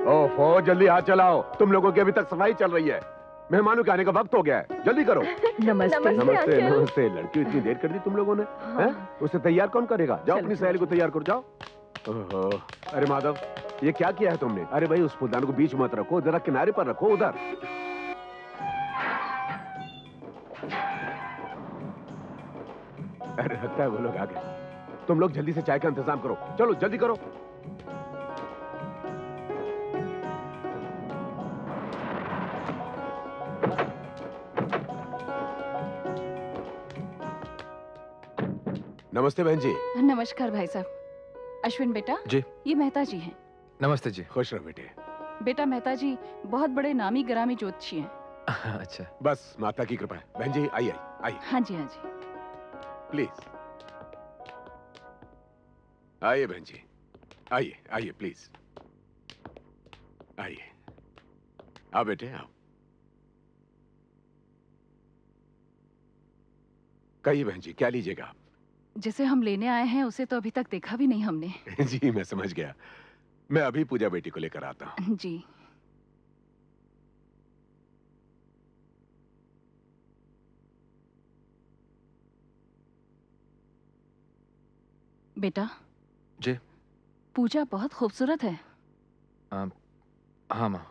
ओफो, जल्दी हाथ चलाओ, तुम लोगों की अभी तक सफाई चल रही है। मेहमानों के आने का वक्त हो गया है, जल्दी करो। नमस्ते। नमस्ते नमस्ते। लड़की इतनी देर कर दी तुम लोगों ने। हाँ। उसे तैयार कौन करेगा? जाओ अपनी सहेली को तैयार करो, जाओ। ओहो, अरे माधव, ये क्या किया है तुमने? अरे भाई, उस फूलदान को बीच मत रखो, जरा किनारे पर रखो, उधर। अरे लगता है वो लोग आ गए। तुम लोग जल्दी से चाय का इंतजाम करो, चलो जल्दी करो। नमस्ते बहन जी। नमस्कार भाई साहब। अश्विन बेटा जी। ये मेहता जी हैं। नमस्ते जी। खुश रहो बेटे। बेटा मेहता जी बहुत बड़े नामी ग्रामी ज्योतिषी हैं। अच्छा। बस माता की कृपा है। बहन जी आइए आइए। हाँ जी हाँ जी। प्लीज आइए बहन जी, आइए आइए प्लीज आइए। आओ बेटे आओ। कहिए बहन जी, क्या लीजिएगा आप? जिसे हम लेने आए हैं उसे तो अभी तक देखा भी नहीं हमने। जी मैं समझ गया, मैं अभी पूजा बेटी को लेकर आता हूँ। जी। बेटा। जी। पूजा बहुत खूबसूरत है। हाँ माँ,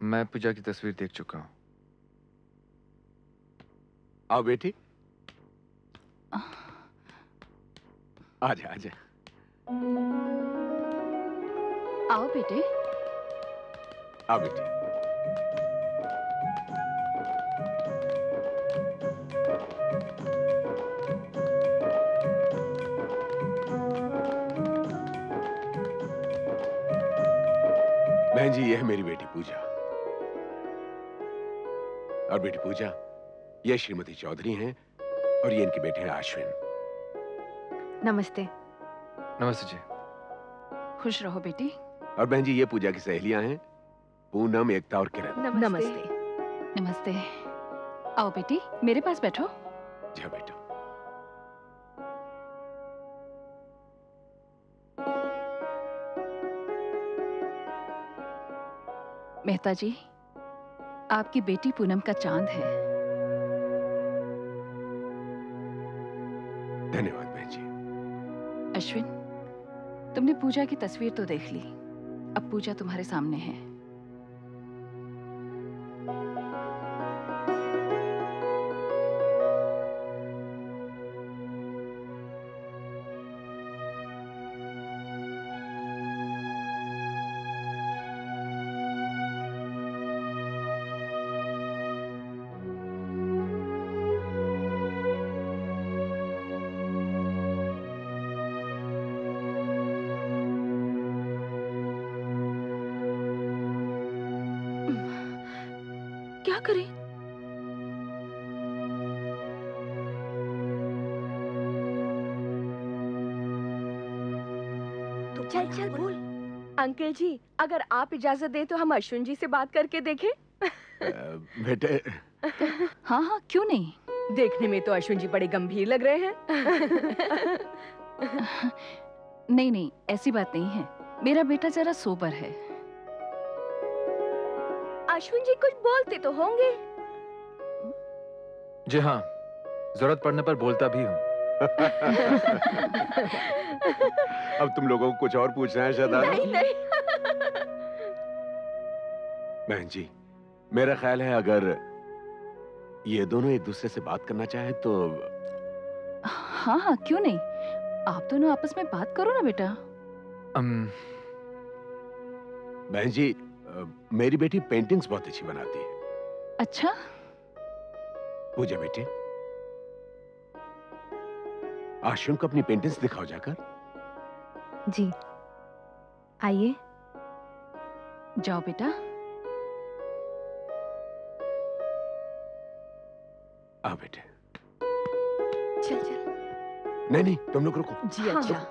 मैं पूजा की तस्वीर देख चुका हूँ। आओ बेटी, आजा आजा। आओ बेटे। आओ बेटी। बहन जी ये है मेरी बेटी पूजा। और बेटी पूजा, ये श्रीमती चौधरी हैं और ये इनके बेटे हैं अश्विन। नमस्ते। नमस्ते जी। खुश रहो बेटी। और बहन जी ये पूजा की सहेलियां हैं, पूनम, एकता और किरण। नमस्ते। नमस्ते। आओ बेटी मेरे पास बैठो। जा बेटा। मेहता जी, आपकी बेटी पूनम का चांद है। धन्यवाद बहन जी। अश्विन, तुमने पूजा की तस्वीर तो देख ली, अब पूजा तुम्हारे सामने है। क्या करें? चल चल बोल। अंकल जी, अगर आप इजाजत दें तो हम अश्विन जी से बात करके देखें। बेटे। हाँ हाँ क्यों नहीं। देखने में तो अश्विन जी बड़े गंभीर लग रहे हैं। नहीं नहीं ऐसी बात नहीं है, मेरा बेटा जरा सोबर है। अश्विन जी कुछ बोलते तो होंगे। जी हाँ, जरूरत पड़ने पर बोलता भी हूँ। अब तुम लोगों को कुछ और पूछना है शायद? नहीं नहीं। बहन जी, मेरा ख्याल है अगर ये दोनों एक दूसरे से बात करना चाहे तो। हाँ हाँ क्यों नहीं, आप दोनों आपस में बात करो ना बेटा। बहन जी, मेरी बेटी पेंटिंग्स बहुत अच्छी बनाती है। अच्छा। पूजा बेटी, अश्विन को अपनी पेंटिंग्स दिखाओ जाकर। जी आइए। जाओ बेटा। आओ बेटे। चल चल। नहीं नहीं तुम लोग रुको। जी अच्छा।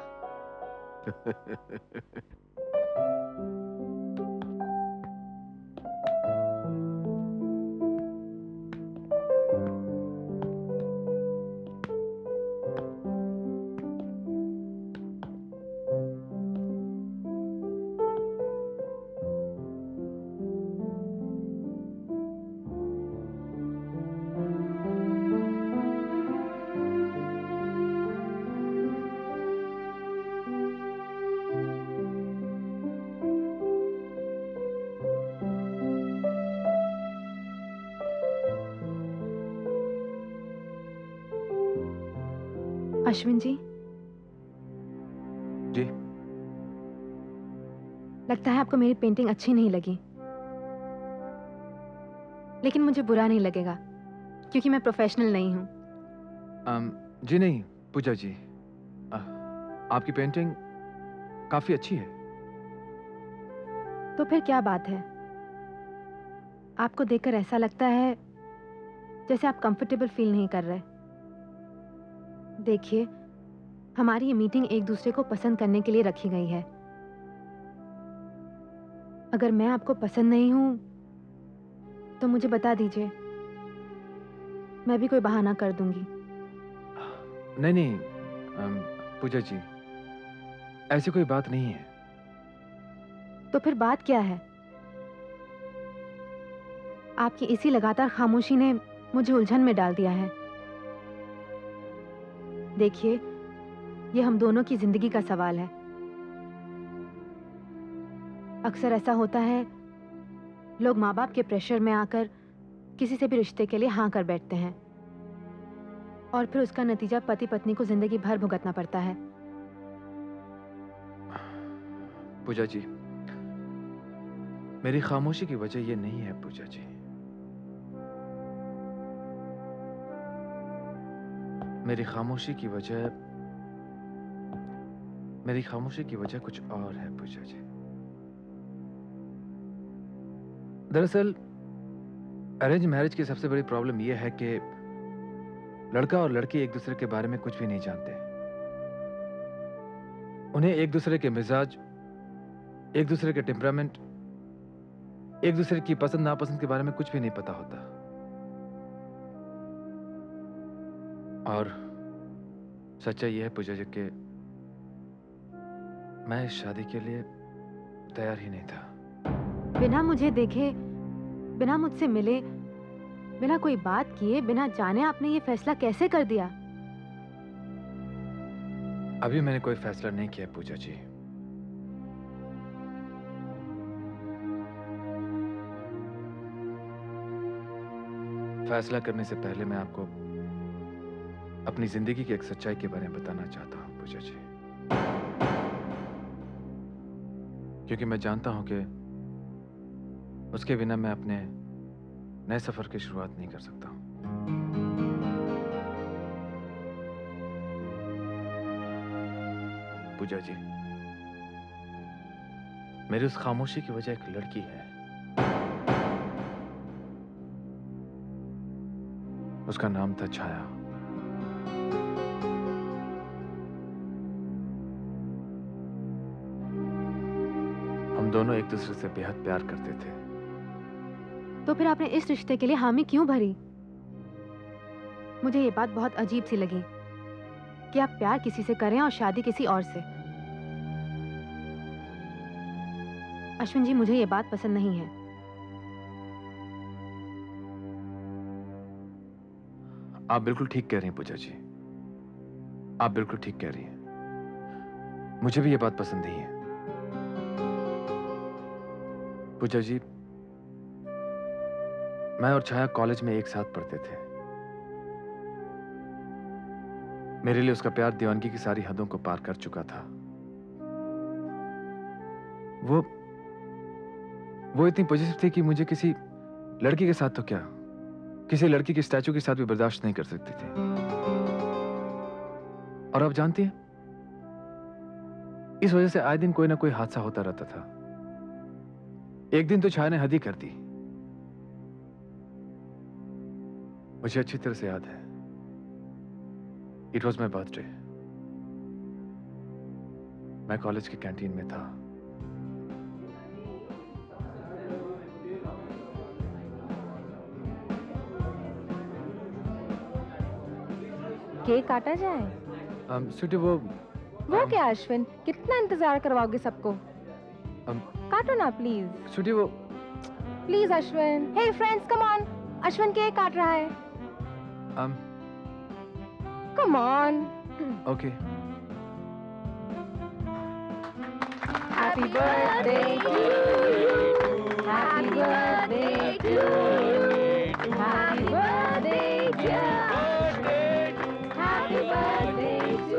अश्विन जी, जी। लगता है आपको मेरी पेंटिंग अच्छी नहीं लगी, लेकिन मुझे बुरा नहीं लगेगा क्योंकि मैं प्रोफेशनल नहीं हूँ। जी नहीं पूजा जी, आपकी पेंटिंग काफी अच्छी है। तो फिर क्या बात है? आपको देखकर ऐसा लगता है जैसे आप कंफर्टेबल फील नहीं कर रहे। देखिए, हमारी ये मीटिंग एक दूसरे को पसंद करने के लिए रखी गई है। अगर मैं आपको पसंद नहीं हूं तो मुझे बता दीजिए, मैं भी कोई बहाना कर दूंगी। नहीं नहीं पूजा जी, ऐसी कोई बात नहीं है। तो फिर बात क्या है? आपकी इसी लगातार खामोशी ने मुझे उलझन में डाल दिया है। देखिए, ये हम दोनों की जिंदगी का सवाल है। अक्सर ऐसा होता है, लोग माँ बाप के प्रेशर में आकर किसी से भी रिश्ते के लिए हाँ कर बैठते हैं और फिर उसका नतीजा पति पत्नी को जिंदगी भर भुगतना पड़ता है। पूजा जी, मेरी खामोशी की वजह ये नहीं है पूजा जी। मेरी खामोशी की वजह कुछ और है पूजा जी। दरअसल अरेंज मैरिज की सबसे बड़ी प्रॉब्लम यह है कि लड़का और लड़की एक दूसरे के बारे में कुछ भी नहीं जानते। उन्हें एक दूसरे के मिजाज, एक दूसरे के टेम्परामेंट, एक दूसरे की पसंद नापसंद के बारे में कुछ भी नहीं पता होता। और सच्चाई यह है पूजा जी कि मैं इस शादी के लिए तैयार ही नहीं था। बिना मुझे देखे, बिना मुझसे मिले, बिना कोई बात किए, बिना जाने आपने ये फैसला कैसे कर दिया? अभी मैंने कोई फैसला नहीं किया पूजा जी। फैसला करने से पहले मैं आपको अपनी जिंदगी की एक सच्चाई के बारे में बताना चाहता हूं पूजा जी, क्योंकि मैं जानता हूं कि उसके बिना मैं अपने नए सफर की शुरुआत नहीं कर सकता हूं। पूजा जी, मेरी उस खामोशी की वजह एक लड़की है। उसका नाम था छाया। हम दोनों एक दूसरे से बेहद प्यार करते थे। तो फिर आपने इस रिश्ते के लिए हामी क्यों भरी? मुझे ये बात बहुत अजीब सी लगी कि आप प्यार किसी से करें और शादी किसी और से। अश्विन जी, मुझे ये बात पसंद नहीं है। आप बिल्कुल ठीक कह रही हैं पूजा जी, आप बिल्कुल ठीक कह रही हैं। मुझे भी ये बात पसंद नहीं है। पूजा जी, मैं और छाया कॉलेज में एक साथ पढ़ते थे। मेरे लिए उसका प्यार दीवानगी की सारी हदों को पार कर चुका था। वो इतनी पॉजिटिव थी कि मुझे किसी लड़की के साथ तो क्या, किसी लड़की के स्टैचू के साथ भी बर्दाश्त नहीं कर सकती थी। और आप जानती हैं, इस वजह से आए दिन कोई ना कोई हादसा होता रहता था। एक दिन तो छाया ने हद ही कर दी। मुझे अच्छी तरह से याद है, इट वॉज माई बर्थडे। मैं कॉलेज की कैंटीन में था। केक काटा जाए? स्वीटी, वो क्या अश्विन, कितना इंतजार करवाओगे सबको? काटो ना प्लीज। स्वीटी, वो please Ashwin. Hey friends, come on. Ashwin cake काट रहा है। Come on. Okay. Happy birthday to you. Happy birthday to you. Happy birthday to you. Happy birthday to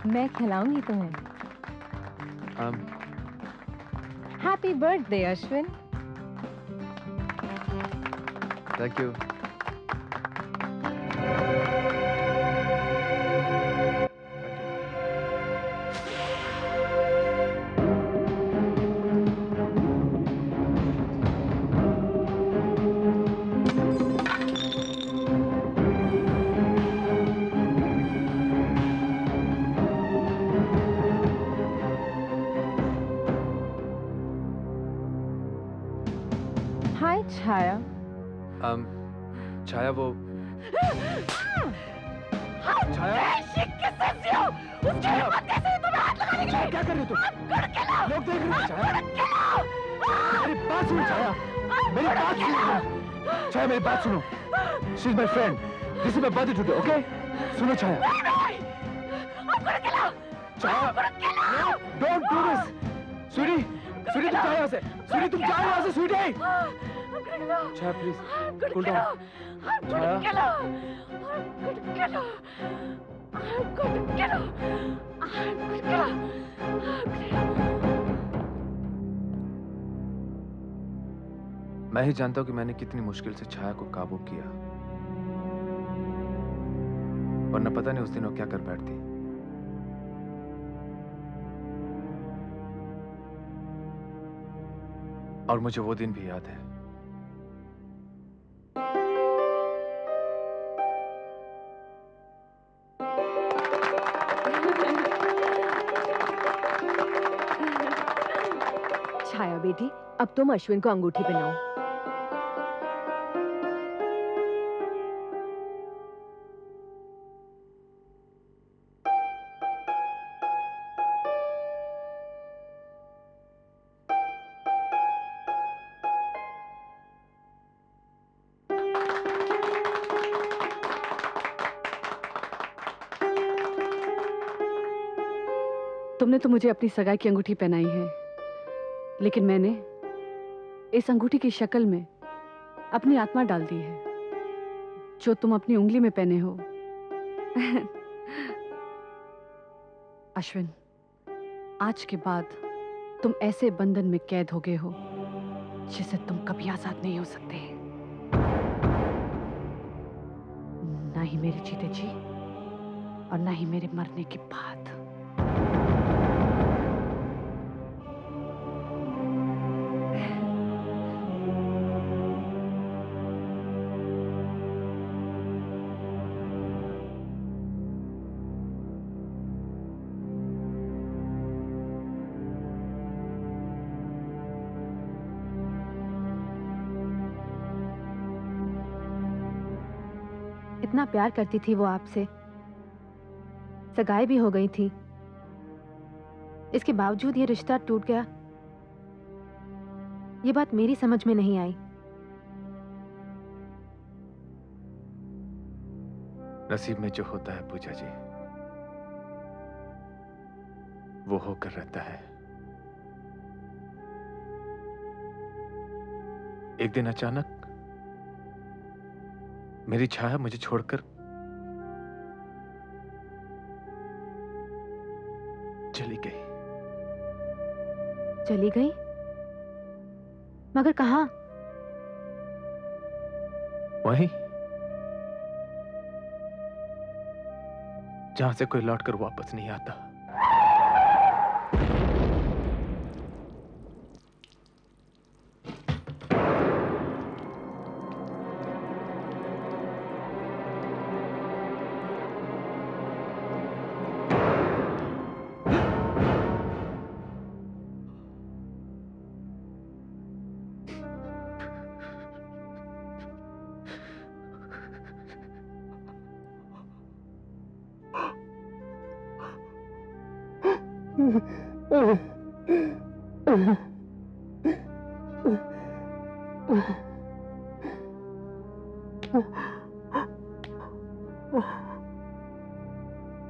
मैं खिलाऊंगी तुम्हें। Happy birthday Ashwin. Thank you. Hi Chhaya. Chhaya वो छाया छाया छाया क्या कर रही हो तुम? लोग देख रहे हैं छाया। मेरी बात सुनो छाया, मेरी बात सुनो छाया, मेरी बात सुनो। She is my friend, this is my birthday today, okay? सुनो Chhaya, Chhaya don't do this. Sweety, Sweety तुम जाओ यहाँ से, स्वीटी तुम जाओ यहाँ से, Sweety. Chhaya please cool down. Chhaya मैं ही जानता हूं कि मैंने कितनी मुश्किल से छाया को काबू किया, वरना पता नहीं उस दिन वो क्या कर बैठती। और मुझे वो दिन भी याद है। छाया बेटी, अब तुम अश्विन को अंगूठी पहनाओ। तुमने तो मुझे अपनी सगाई की अंगूठी पहनाई है, लेकिन मैंने इस अंगूठी की शक्ल में अपनी आत्मा डाल दी है, जो तुम अपनी उंगली में पहने हो। अश्विन, आज के बाद तुम ऐसे बंधन में कैद हो गए हो जिससे तुम कभी आजाद नहीं हो सकते। ना ही मेरे जीते जी और ना ही मेरे मरने के बाद। इतना प्यार करती थी वो आपसे, सगाई भी हो गई थी, इसके बावजूद ये रिश्ता टूट गया। ये बात मेरी समझ में नहीं आई। नसीब में जो होता है पूजा जी, वो होकर रहता है। एक दिन अचानक मेरी छाया मुझे छोड़कर चली गई। चली गई? मगर कहाँ? वहीं जहां से कोई लौटकर वापस नहीं आता।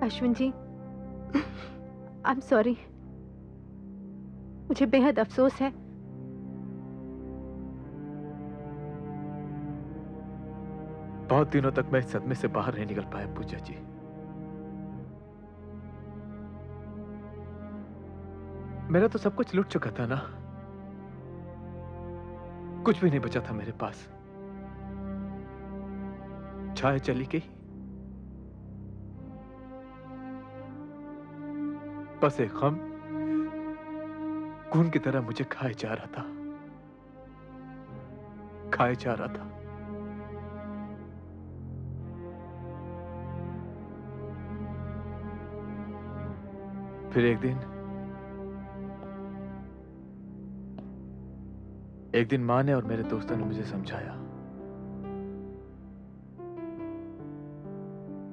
अश्विन जी, आई एम सॉरी। मुझे बेहद अफसोस है। बहुत दिनों तक मैं इस सदमे से बाहर नहीं निकल पाया पूजा जी। मेरा तो सब कुछ लुट चुका था ना, कुछ भी नहीं बचा था मेरे पास। छाया चली गई, बस एक गम खून की तरह मुझे खाए जा रहा था, खाए जा रहा था। फिर एक दिन माँ ने और मेरे दोस्तों ने मुझे समझाया।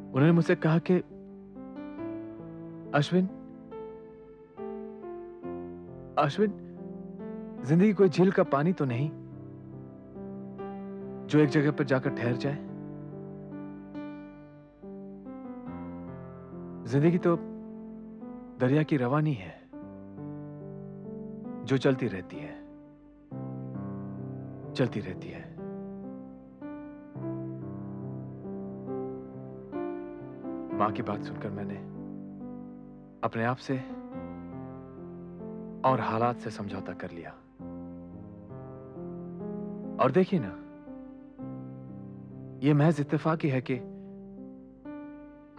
उन्होंने मुझसे कहा कि अश्विन, जिंदगी कोई झील का पानी तो नहीं जो एक जगह पर जाकर ठहर जाए। जिंदगी तो दरिया की रवानी है जो चलती रहती है, चलती रहती है। मां की बात सुनकर मैंने अपने आप से और हालात से समझौता कर लिया। और देखिए ना, यह महज इत्तेफाक ही है कि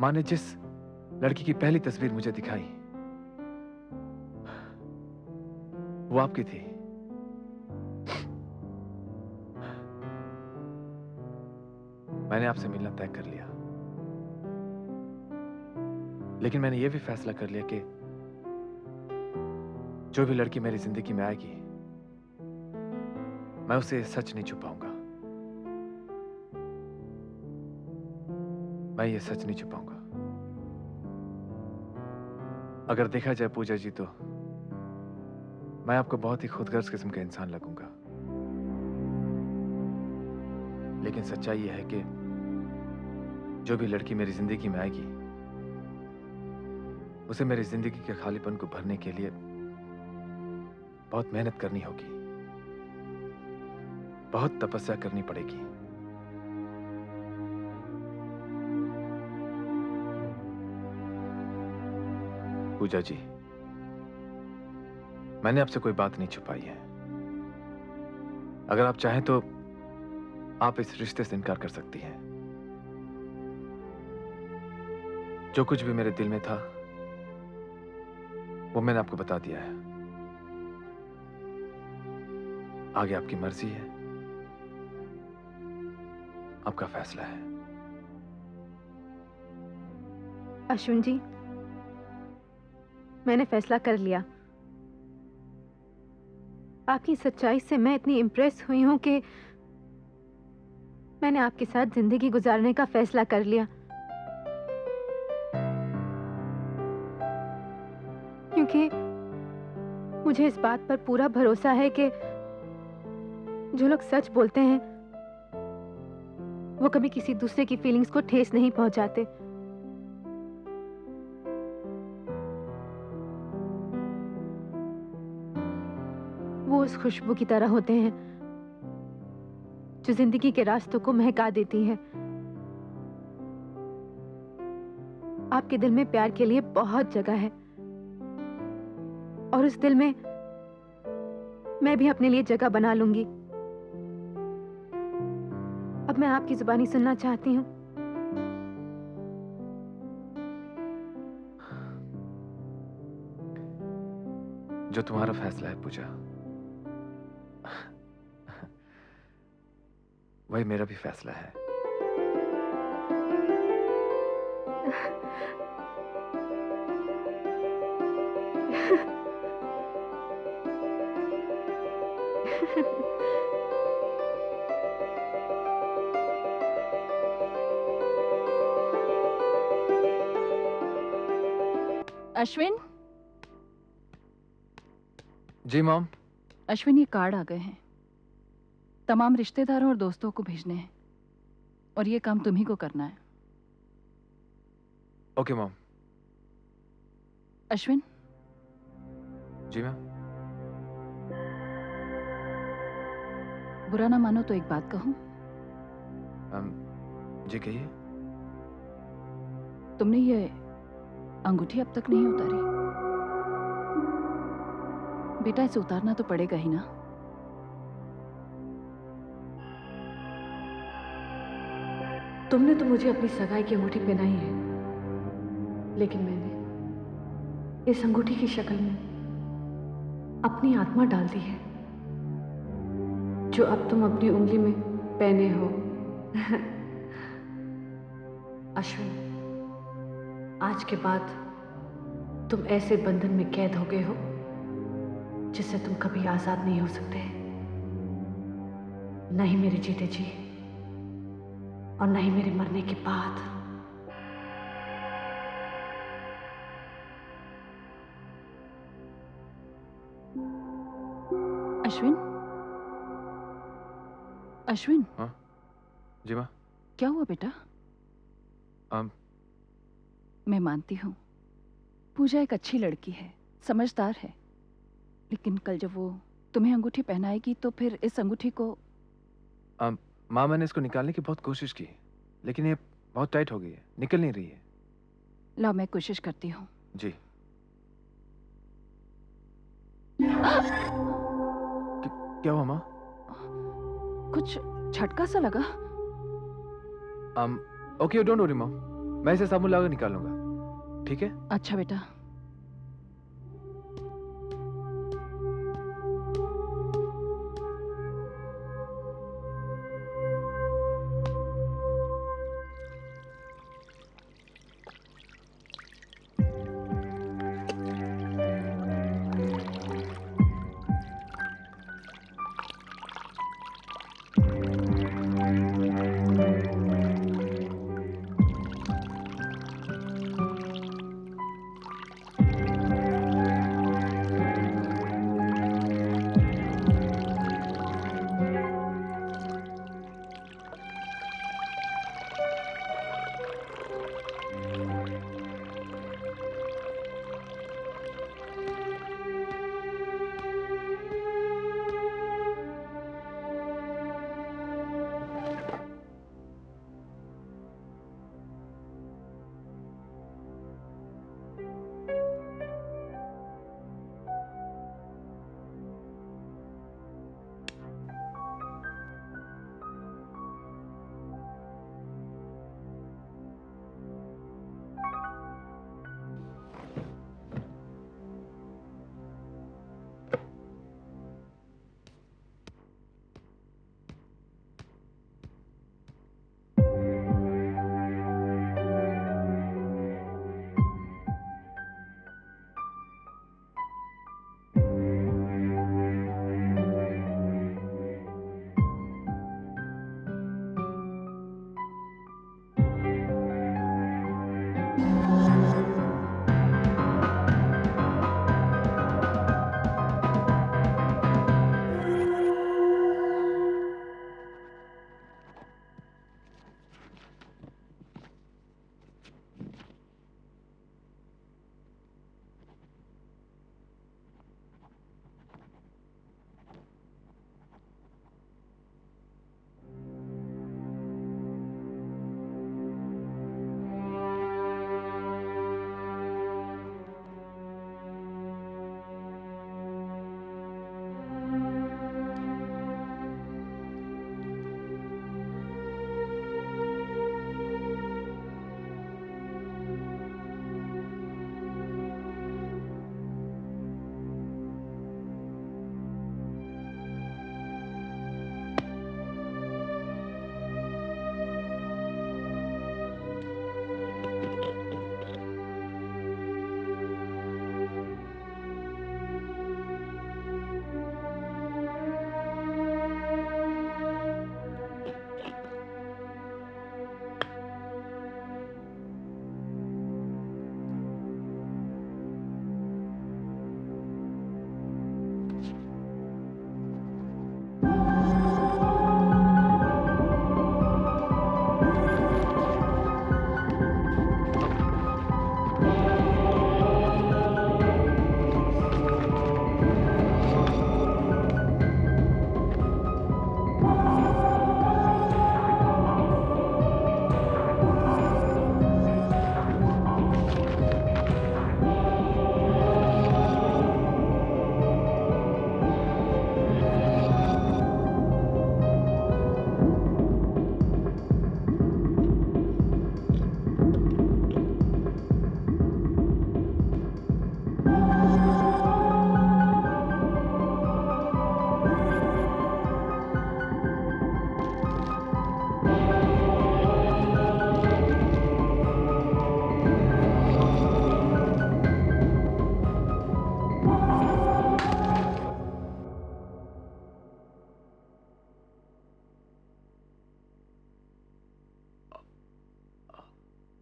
मां ने जिस लड़की की पहली तस्वीर मुझे दिखाई वो आपकी थी। मैंने आपसे मिलना तय कर लिया, लेकिन मैंने यह भी फैसला कर लिया कि जो भी लड़की मेरी जिंदगी में आएगी मैं उसे सच नहीं छुपाऊंगा। मैं ये सच नहीं छुपाऊंगा। अगर देखा जाए पूजा जी तो मैं आपको बहुत ही खुदगर्ज किस्म का इंसान लगूंगा, लेकिन सच्चाई यह है कि जो भी लड़की मेरी जिंदगी में आएगी उसे मेरी जिंदगी के खालीपन को भरने के लिए बहुत मेहनत करनी होगी, बहुत तपस्या करनी पड़ेगी। पूजा जी, मैंने आपसे कोई बात नहीं छुपाई है। अगर आप चाहें तो आप इस रिश्ते से इनकार कर सकती हैं। जो कुछ भी मेरे दिल में था वो मैंने आपको बता दिया है। आगे आपकी मर्जी है, आपका फैसला है। अश्विन जी, मैंने फैसला कर लिया। आपकी सच्चाई से मैं इतनी इम्प्रेस हुई हूं कि मैंने आपके साथ जिंदगी गुजारने का फैसला कर लिया। क्योंकि मुझे इस बात पर पूरा भरोसा है कि जो लोग सच बोलते हैं वो कभी किसी दूसरे की फीलिंग्स को ठेस नहीं पहुंचाते। वो उस खुशबू की तरह होते हैं जो जिंदगी के रास्तों को महका देती है। आपके दिल में प्यार के लिए बहुत जगह है और उस दिल में मैं भी अपने लिए जगह बना लूंगी। अब मैं आपकी जुबानी सुनना चाहती हूँ। जो तुम्हारा फैसला है पूजा, वही मेरा भी फैसला है। अश्विन, जी मॉम। अश्विन, ये कार्ड आ गए हैं। तमाम रिश्तेदारों और दोस्तों को भेजने हैं और ये काम तुम्ही को करना है। Okay mom. अश्विन, जी मैम। बुरा ना मानो तो एक बात कहूं। जी कहिए। तुमने ये अंगूठी अब तक नहीं उतारी। बेटा इसे उतारना तो पड़ेगा ही ना। तुमने तो मुझे अपनी सगाई की अंगूठी पहनाई है, लेकिन मैंने इस अंगूठी की शक्ल में अपनी आत्मा डाल दी है, जो अब तुम अपनी उंगली में पहने हो। अश्विन, आज के बाद तुम ऐसे बंधन में कैद हो गए हो जिससे तुम कभी आजाद नहीं हो सकते। नहीं मेरे जीते जी और नहीं मेरे मरने के बाद। अश्विन, अश्विन। हाँ जी माँ। क्या हुआ बेटा? मैं मानती हूँ पूजा एक अच्छी लड़की है, समझदार है, लेकिन कल जब वो तुम्हें अंगूठी पहनाएगी तो फिर इस अंगूठी को। माँ मैंने इसको निकालने की बहुत कोशिश की, लेकिन ये बहुत टाइट हो गई है, निकल नहीं रही है। लाओ मैं कोशिश करती हूँ। जी। क्या हुआ माँ? कुछ झटका सा लगा। ओके डोंट वरी माँ, मैं इसे साबुन लगा निकाल लूंगा, ठीक है? अच्छा बेटा।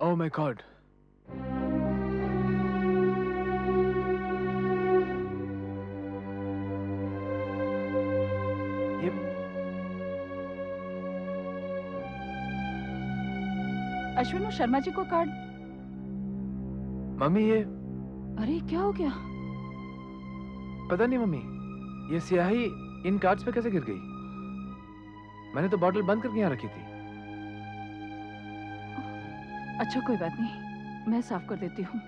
Oh my God. ये अश्विन, वो शर्मा जी को कार्ड। मम्मी, ये अरे क्या हो गया? पता नहीं मम्मी, ये स्याही इन कार्ड्स पे कैसे गिर गई? मैंने तो बॉटल बंद करके यहाँ रखी थी। अच्छा कोई बात नहीं, मैं साफ कर देती हूँ।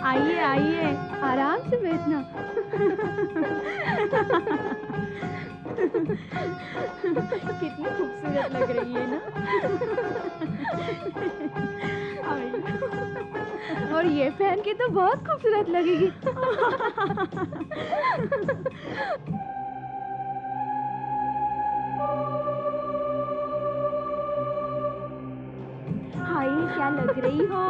आइए आइए, आराम से बैठना। कितनी खूबसूरत लग रही है ना। और ये पहन के तो बहुत खूबसूरत लगेगी। हाय, क्या लग रही हो।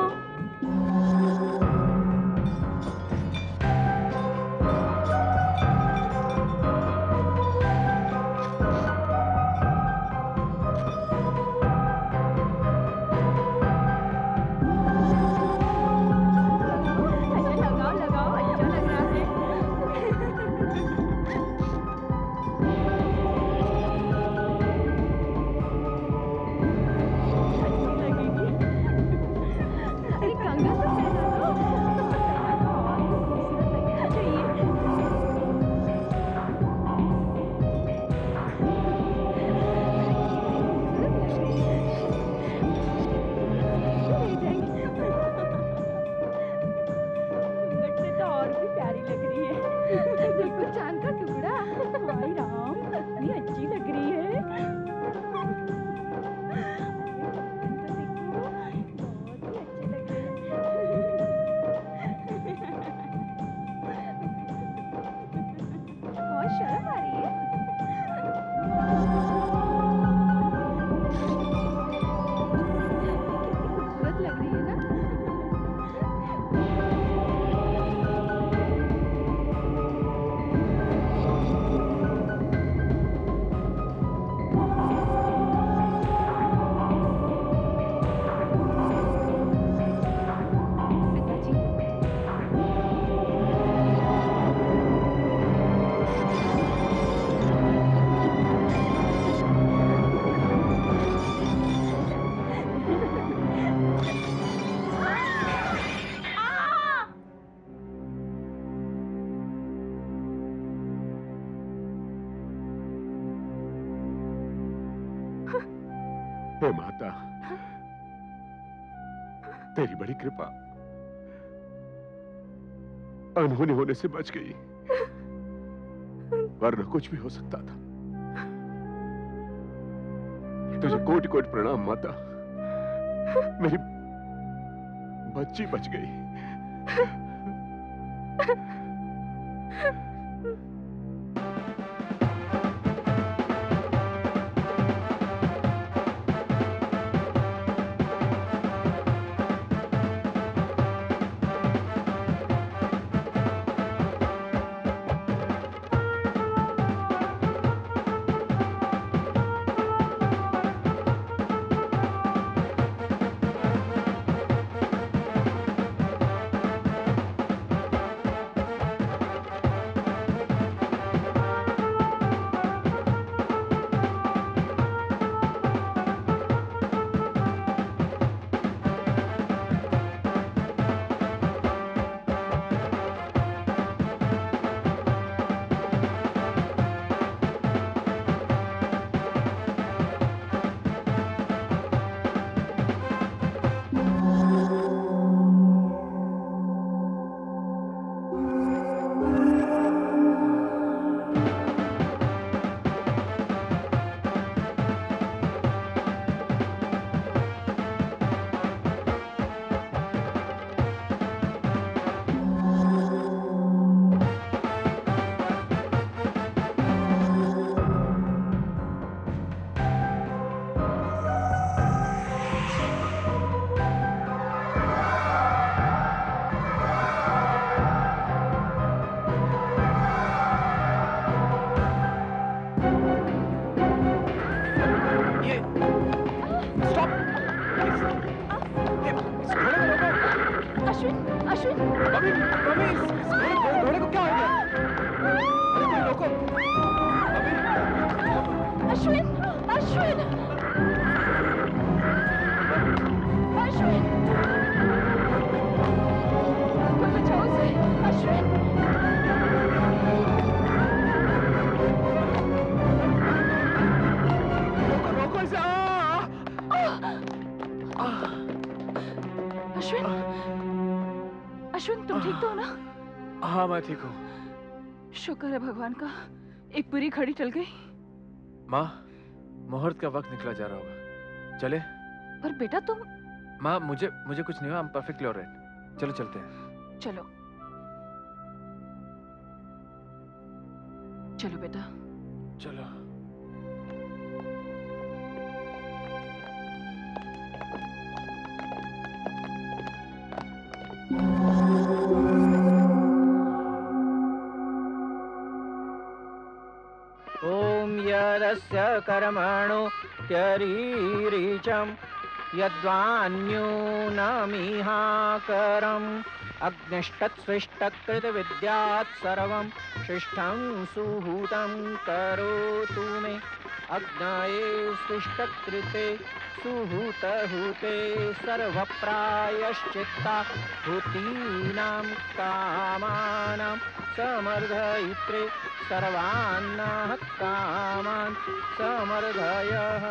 हे माता, तेरी बड़ी कृपा, अनहोनी होने से बच गई, वरना कुछ भी हो सकता था। तुझे कोटि कोटि प्रणाम माता, मेरी बच्ची बच गई। अश्विन, अश्विन, अश्विन, कोई बचाओ उसे, अश्विन। रोको इसे। अश्विन, अश्विन तुम ठीक तो हो ना? हाँ मैं ठीक हूँ। शुक्र है भगवान का, एक बुरी घड़ी टल गई। माँ, मुहूर्त का वक्त निकला जा रहा होगा, चले? पर बेटा तुम। माँ मुझे कुछ नहीं हुआ, I'm perfectly all right। चलो चलते हैं। चलो चलो बेटा। चलो। ॐ यदस्य कर्मणो त्यरीरिचं यद्वान्यूनमिहाकरम् अग्निष्टत्स्विष्टकृतविद्यात् सर्वं शिष्टं सुहूतं करोतु मे अग्नये स्विष्टकृते सुहूतहूते सर्वप्रायश्चित्ता भूतीनां कामानां समर्धयित्रे सर्वान्नः कामान् समर्धयः।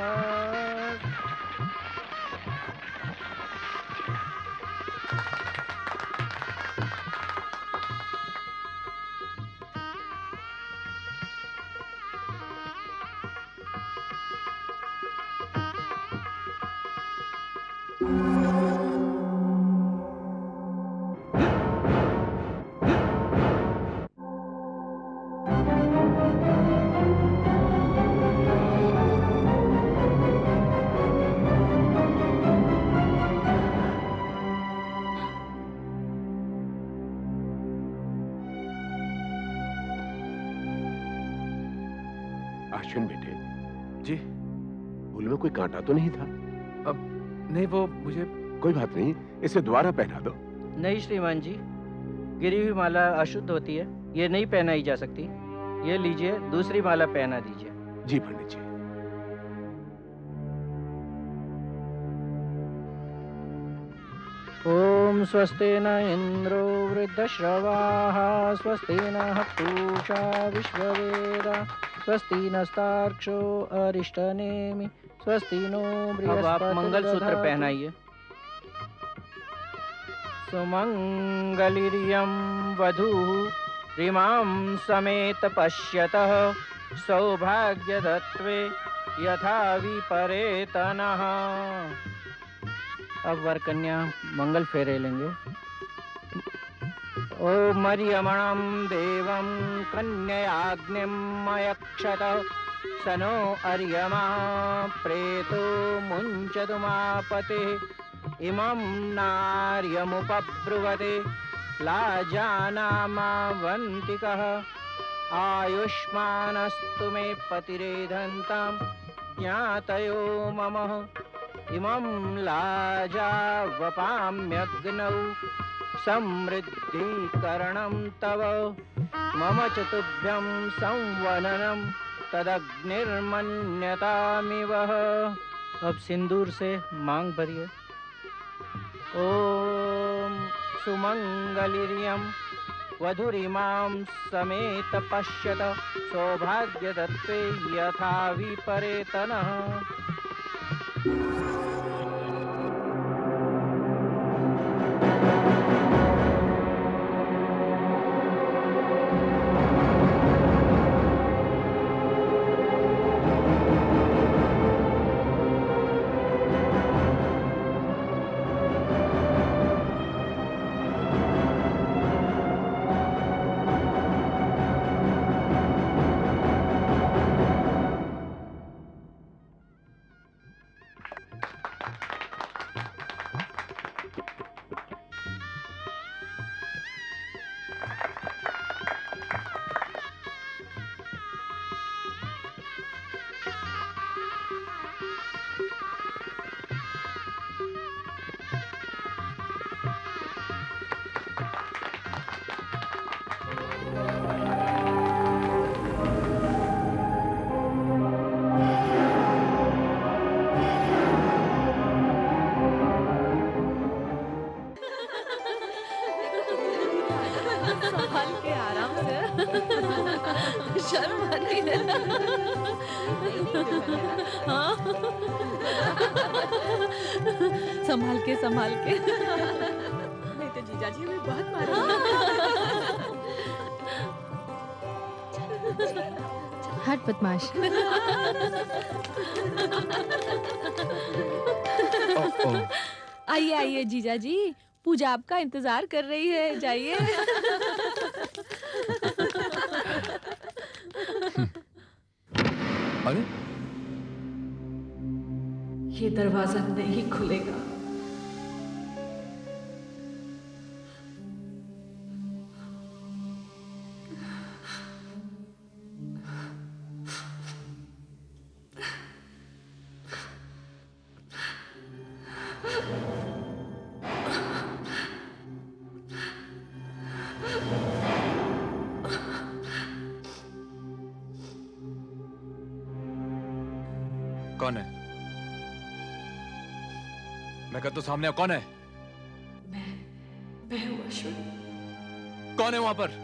अश्विन बेटे, जी। फूल में कोई कांटा तो नहीं था? अब नहीं, वो मुझे। कोई बात नहीं, इसे दोबारा पहना दो। नहीं श्रीमान जी, गिरी हुई माला अशुद्ध होती है, ये नहीं पहनाई जा सकती। ये लीजिए, दूसरी माला पहना दीजिए। जी पंडित जी। ओम स्वस्ति न इंद्रो वृद्धश्रवाः स्वस्ति नः पूषा विश्ववेदा स्वस्ति नस्तार्क्ष्यो अरिष्टनेमि स्वस्ति नो बृहस्पतिर्दधातु। अब आप मंगलसूत्र पहनाइए। सुमंगलिर्यं वधूः रिमां समेत पश्यतः सौभाग्यदत्वे यथा विपरेतनः। अब वर कन्या मंगल फेरे लेंगे। ओ मरियमणं देवं कन्ययाग्निमयक्षत स नो अर्यमा प्रेतो मुञ्चतु मापते इमं नार्यमुपब्रुवते लाजानामावन्तिकः आयुष्मानस्तु मे पतिरेधन्तां ज्ञातयो मम इमं लाजावपाम्यग्नौ समृद्धीकरणं तव मम चतुभ्यं संवननं तदग्निर्मन्यतामिवः। अब सिंदूर से मांग भरिए। ओम सुमंगलिर्यं वधुरिमां समेत पश्यत सौभाग्यदत्ते यथा विपरेतनः। शर्म आ रही है। हाँ। संभाल के संभाल के। नहीं तो जीजा जी हमें बहुत मारेंगे। हट बदमाश। आइए आइए जीजा जी, पूजा आपका इंतजार कर रही है, जाइए। अरे ये दरवाजा नहीं खुलेगा। कौन है? मैं कहता हूं सामने आओ, कौन है? मैं हूँ अश्विन। कौन है वहां पर?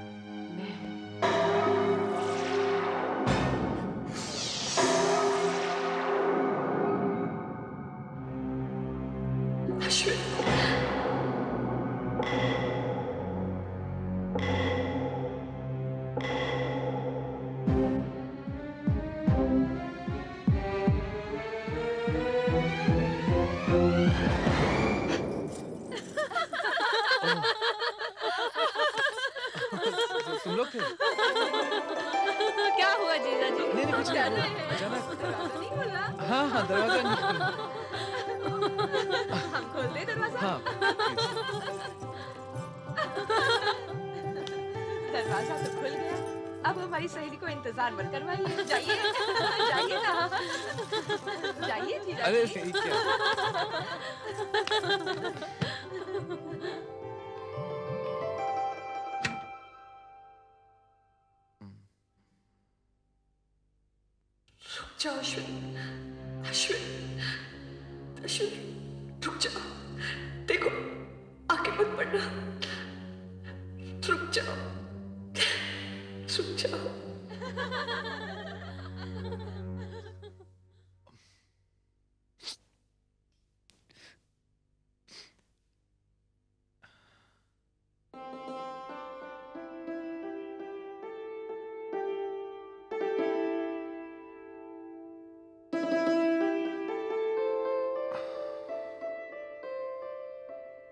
तुम लोग थे? क्या हुआ जीजा जी? नहीं नहीं, कुछ नहीं हुआ। अचानक हाँ हाँ, दरवाजा नहीं खुला। हम खोल दे दरवाजा। हाँ दरवाजा तो खुल गया। अब हमारी सहेली को इंतजार मत करवाइए। जाइए जाइए ना, जाइए जीजा अरे जी। ठीक है। जाओ अश्विन, अश्विन, अश्विन, रुक जाओ। देखो, आगे मत बढ़ना। रुक जाओ, रुक जाओ।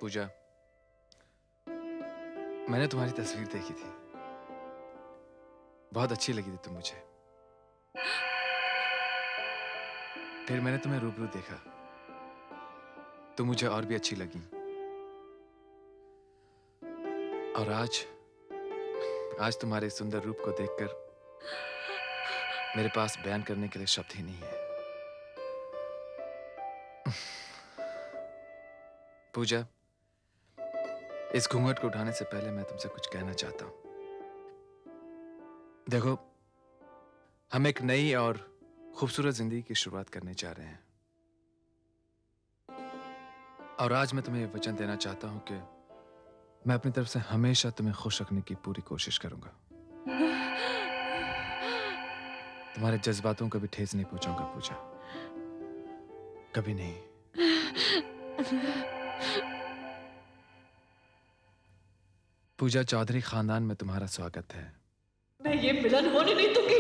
पूजा, मैंने तुम्हारी तस्वीर देखी थी, बहुत अच्छी लगी थी तुम मुझे। फिर मैंने तुम्हें रूबरू देखा, तुम मुझे और भी अच्छी लगी। और आज तुम्हारे सुंदर रूप को देखकर मेरे पास बयान करने के लिए शब्द ही नहीं है। पूजा, इस घूंघट को उठाने से पहले मैं तुमसे कुछ कहना चाहता हूं। देखो, हम एक नई और खूबसूरत जिंदगी की शुरुआत करने जा रहे हैं, और आज मैं तुम्हें वचन देना चाहता हूं कि मैं अपनी तरफ से हमेशा तुम्हें खुश रखने की पूरी कोशिश करूंगा। तुम्हारे जज्बातों को भी ठेस नहीं पहुंचाऊंगा पूजा, कभी नहीं। पूजा, चौधरी खानदान में तुम्हारा स्वागत है। मैं ये मिलन होने नहीं दूंगी।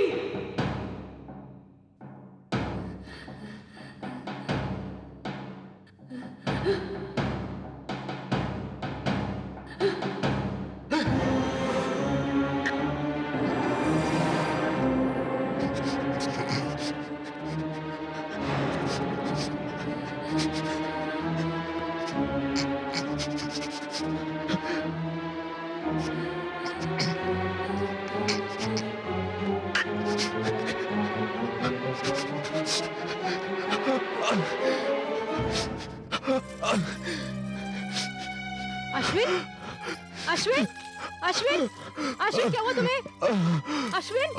अश्विन, अश्विन, अश्विन, अश्विन, क्या हुआ तुम्हें? अश्विन,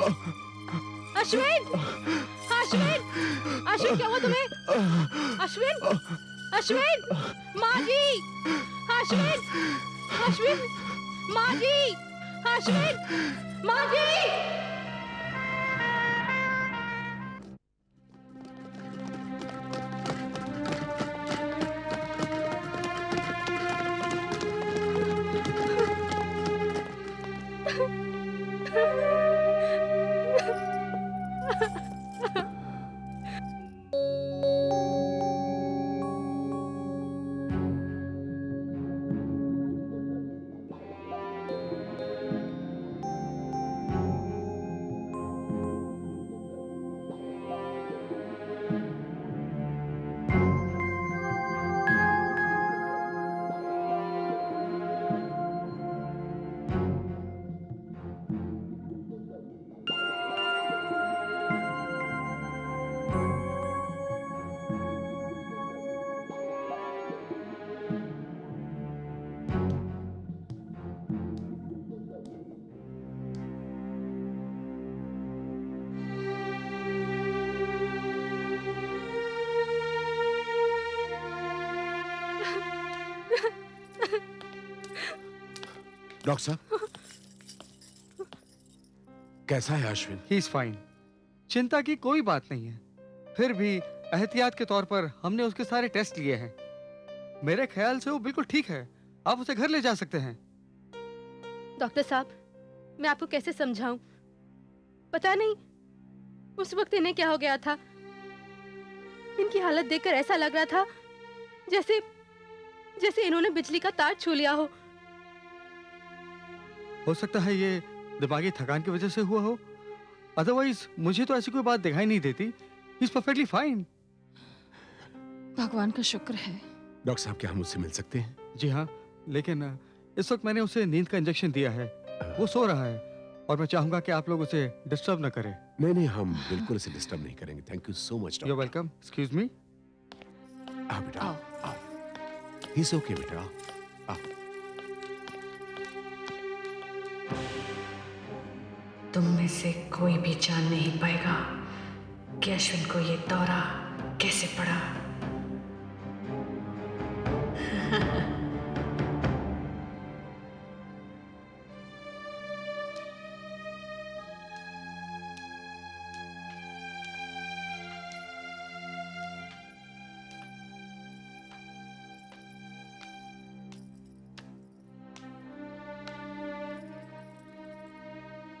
अश्विन, अश्विन, अश्विन, क्या हुआ तुम्हें? अश्विन, अश्विन, माँ जी, अश्विन, अश्विन, माँ जी, अश्विन, माँ जी। डॉक्टर साहब, कैसा है अश्विन? ही इज फाइन, चिंता की कोई बात नहीं है। फिर भी एहतियात के तौर पर हमने उसके सारे टेस्ट लिए हैं। मेरे ख्याल से वो बिल्कुल ठीक है, आप उसे घर ले जा सकते हैं। डॉक्टर साहब, मैं आपको कैसे समझाऊं? पता नहीं उस वक्त इन्हें क्या हो गया था। इनकी हालत देखकर ऐसा लग रहा था जैसे जैसे इन्होंने बिजली का तार छू लिया हो सकता है ये दिमागी थकान की वजह से हुआ हो, अदरवाइज मुझे तो ऐसी कोई बात दिखाई नहीं देती। He is perfectly fine. भगवान का शुक्र है। डॉक्टर साहब, क्या हम उससे मिल सकते हैं? जी हाँ, लेकिन इस वक्त मैंने उसे नींद का इंजेक्शन दिया है, वो सो रहा है और मैं चाहूंगा कि आप लोग उसे डिस्टर्ब न करें। नहीं नहीं, हम बिल्कुल उसे डिस्टर्ब नहीं करेंगे। Thank you so much you doctor. Welcome. Excuse me. आओ बेटा, आओ। ही इज ओके बेटा, आओ। तुम में से कोई भी जान नहीं पाएगा कि अश्विन को ये दौरा कैसे पड़ा।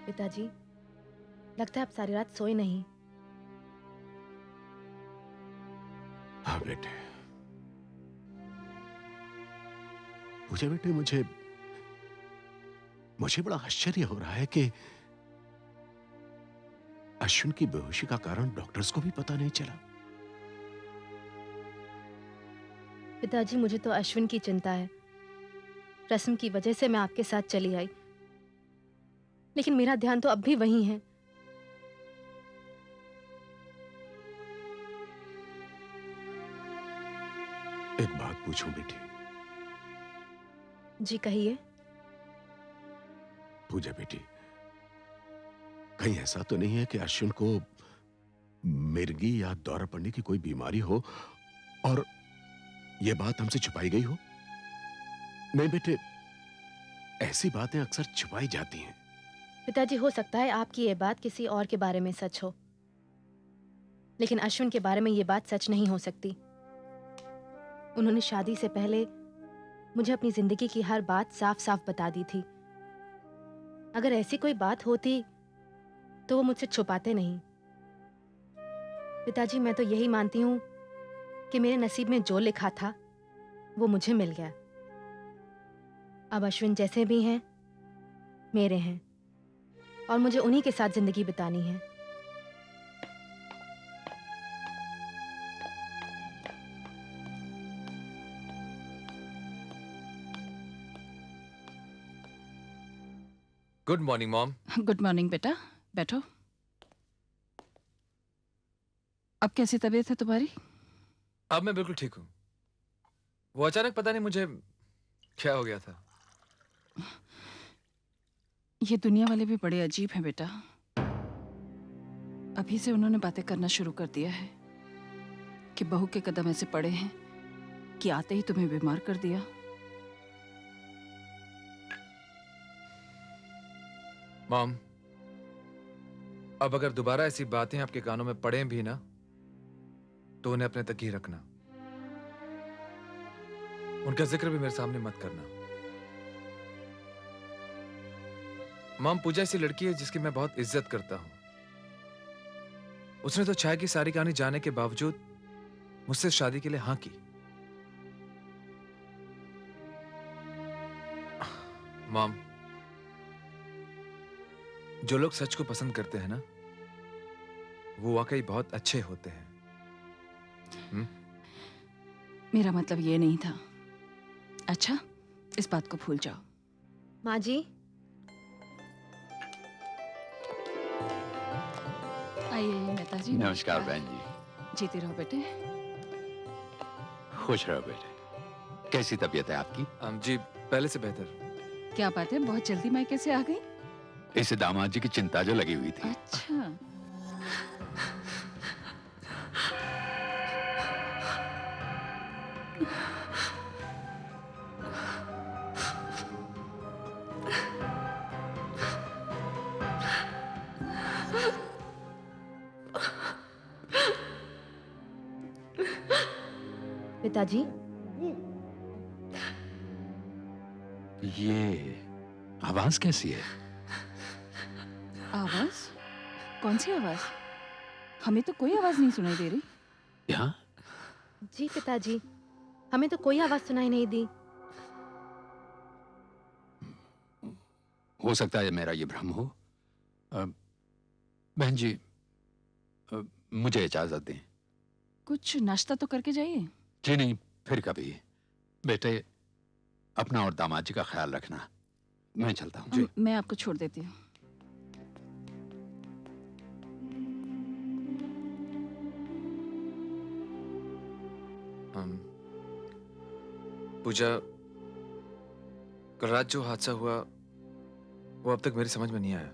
पिताजी, लगता है आप सारी रात सोए नहीं। हाँ बेटे, पूछे बेटे, मुझे बड़ा आश्चर्य हो रहा है कि अश्विन की बेहोशी का कारण डॉक्टर्स को भी पता नहीं चला। पिताजी, मुझे तो अश्विन की चिंता है। रस्म की वजह से मैं आपके साथ चली आई, लेकिन मेरा ध्यान तो अब भी वहीं है। एक बात पूछूं बेटी? जी कहिए। पूजा बेटी, कहीं ऐसा तो नहीं है कि अश्विन को मिर्गी या दौरा पड़ने की कोई बीमारी हो और यह बात हमसे छुपाई गई हो? नहीं बेटे, ऐसी बातें अक्सर छुपाई जाती हैं। पिताजी, हो सकता है आपकी ये बात किसी और के बारे में सच हो, लेकिन अश्विन के बारे में ये बात सच नहीं हो सकती। उन्होंने शादी से पहले मुझे अपनी जिंदगी की हर बात साफ साफ बता दी थी। अगर ऐसी कोई बात होती तो वो मुझसे छुपाते नहीं। पिताजी, मैं तो यही मानती हूँ कि मेरे नसीब में जो लिखा था वो मुझे मिल गया। अब अश्विन जैसे भी हैं, मेरे हैं, और मुझे उन्हीं के साथ जिंदगी बितानी है। Good morning mom. Good morning बेटा, बैठो। अब कैसी तबीयत है तुम्हारी? अब मैं बिल्कुल ठीक हूँ। वो अचानक पता नहीं मुझे क्या हो गया था। ये दुनिया वाले भी बड़े अजीब हैं बेटा। अभी से उन्होंने बातें करना शुरू कर दिया है कि बहू के कदम ऐसे पड़े हैं कि आते ही तुम्हें बीमार कर दिया। मॉम, अब अगर दोबारा ऐसी बातें आपके कानों में पड़े भी ना, तो उन्हें अपने तक ही रखना। उनका जिक्र भी मेरे सामने मत करना। मॉम, पूजा ऐसी लड़की है जिसकी मैं बहुत इज्जत करता हूं। उसने तो छाया की सारी कहानी जानने के बावजूद मुझसे शादी के लिए हाँ की। मॉम, जो लोग सच को पसंद करते हैं ना, वो वाकई बहुत अच्छे होते हैं। मेरा मतलब ये नहीं था। अच्छा, इस बात को भूल जाओ। माँ जी, आइए मेहता जी। नमस्कार बहन जी। जीते रहो बेटे। खुश रहो बेटे। कैसी तबीयत है आपकी? जी, पहले से बेहतर। क्या बात है, बहुत जल्दी मायके से आ गई? इस दामाद जी की चिंता जो लगी हुई थी। अच्छा, पिताजी, ये आवाज कैसी है? आवाज? कौन सी आवाज? हमें तो कोई आवाज नहीं सुनाई दे रही। यहाँ जी पिताजी, हमें तो कोई आवाज सुनाई नहीं दी। हो सकता है मेरा ये भ्रम हो। बहन जी, मुझे इजाजत दें। कुछ नाश्ता तो करके जाइए। जी नहीं, फिर कभी। बेटे, अपना और दामाद जी का ख्याल रखना। मैं चलता हूँ। मैं आपको छोड़ देती हूँ। पूजा, कल रात जो हादसा हुआ वो अब तक मेरी समझ में नहीं आया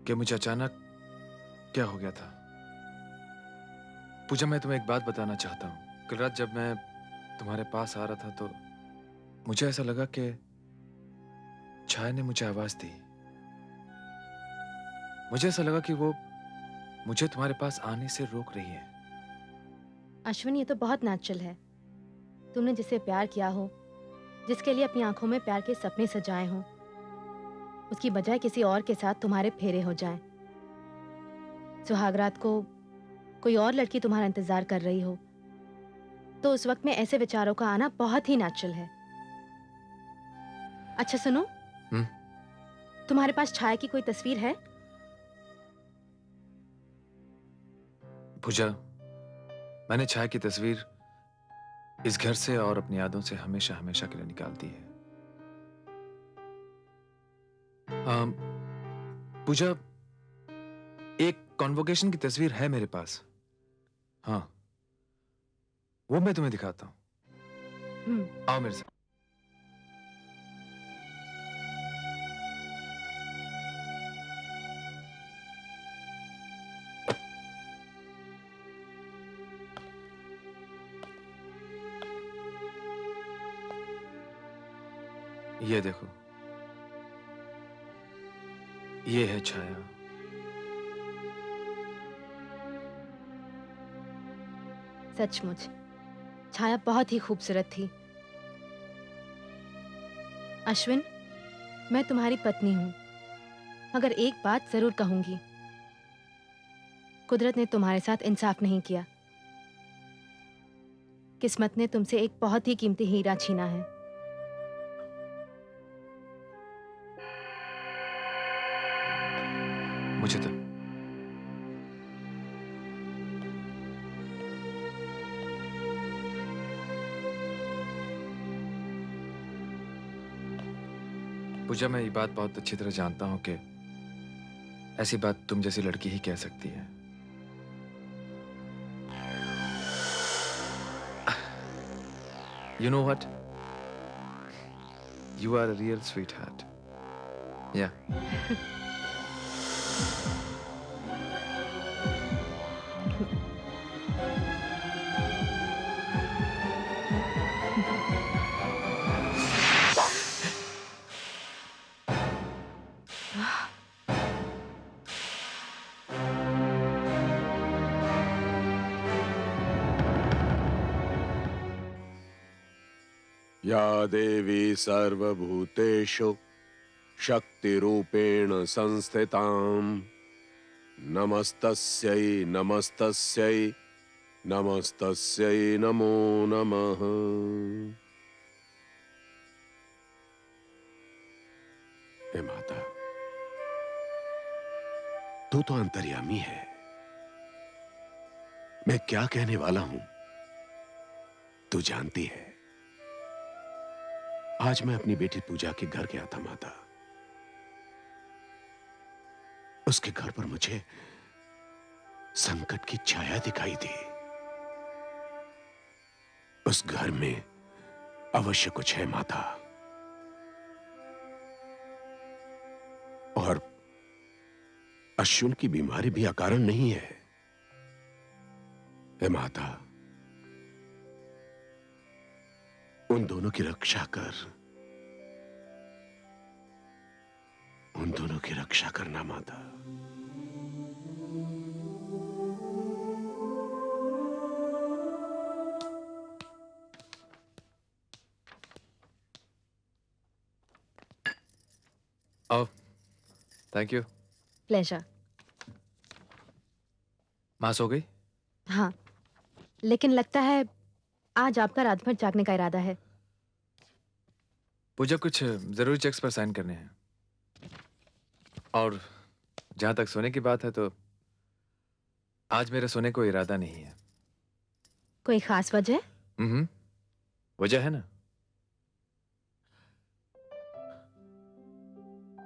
कि मुझे अचानक क्या हो गया था। पूजा, मैं तुम्हें एक बात बताना चाहता हूँ। कल रात जब मैं तुम्हारे पास आ रहा था तो मुझे ऐसा लगा कि छाया ने मुझे आवाज दी। मुझे ऐसा लगा कि वो मुझे तुम्हारे पास आने से रोक रही है। अश्विन, ये तो बहुत नेचुरल है। तुमने जिसे प्यार किया हो, जिसके लिए अपनी आंखों में प्यार के सपने सजाए हों, उसकी बजाय किसी और के साथ तुम्हारे फेरे हो जाएं। सुहागरात को कोई और लड़की तुम्हारा इंतजार कर रही हो, तो उस वक्त में ऐसे विचारों का आना बहुत ही नेचुरल है। अच्छा सुनो, तुम्हारे पास छाया की कोई तस्वीर है? पूजा, मैंने छाया की तस्वीर इस घर से और अपनी यादों से हमेशा हमेशा के लिए निकाल दी है। पूजा, एक कॉन्वोकेशन की तस्वीर है मेरे पास। हाँ, वो मैं तुम्हें दिखाता हूं। आओ मेरे साथ। ये देखो, ये है छाया। सचमुच छाया बहुत ही खूबसूरत थी। अश्विन, मैं तुम्हारी पत्नी हूं, मगर एक बात जरूर कहूंगी। कुदरत ने तुम्हारे साथ इंसाफ नहीं किया। किस्मत ने तुमसे एक बहुत ही कीमती हीरा छीना है। मुझे तो पूजा, मैं ये बात बहुत अच्छी तरह जानता हूं कि ऐसी बात तुम जैसी लड़की ही कह सकती है। You know what? You are a real sweetheart. Yeah. या देवी सर्वभूतेषु शक्तिरूपेण संस्थिताम् नमस्तस्यै नमस्तस्यै नमस्तस्यै नमो नमः। हे माता, तू तो अंतर्यामी है। मैं क्या कहने वाला हूं तू जानती है। आज मैं अपनी बेटी पूजा के घर गया था माता। उसके घर पर मुझे संकट की छाया दिखाई दी। उस घर में अवश्य कुछ है माता, और अश्विन की बीमारी भी अकारण नहीं है। हे माता, उन दोनों की रक्षा कर। उन दोनों की रक्षा करना माता। आओ। Thank you. प्लेजर। माँ सो गई? हाँ, लेकिन लगता है आज आपका रात भर जागने का इरादा है। पूजा, कुछ जरूरी चेक्स पर साइन करने हैं, और जहां तक सोने की बात है तो आज मेरा सोने को इरादा नहीं है। कोई खास वजह? वजह है ना,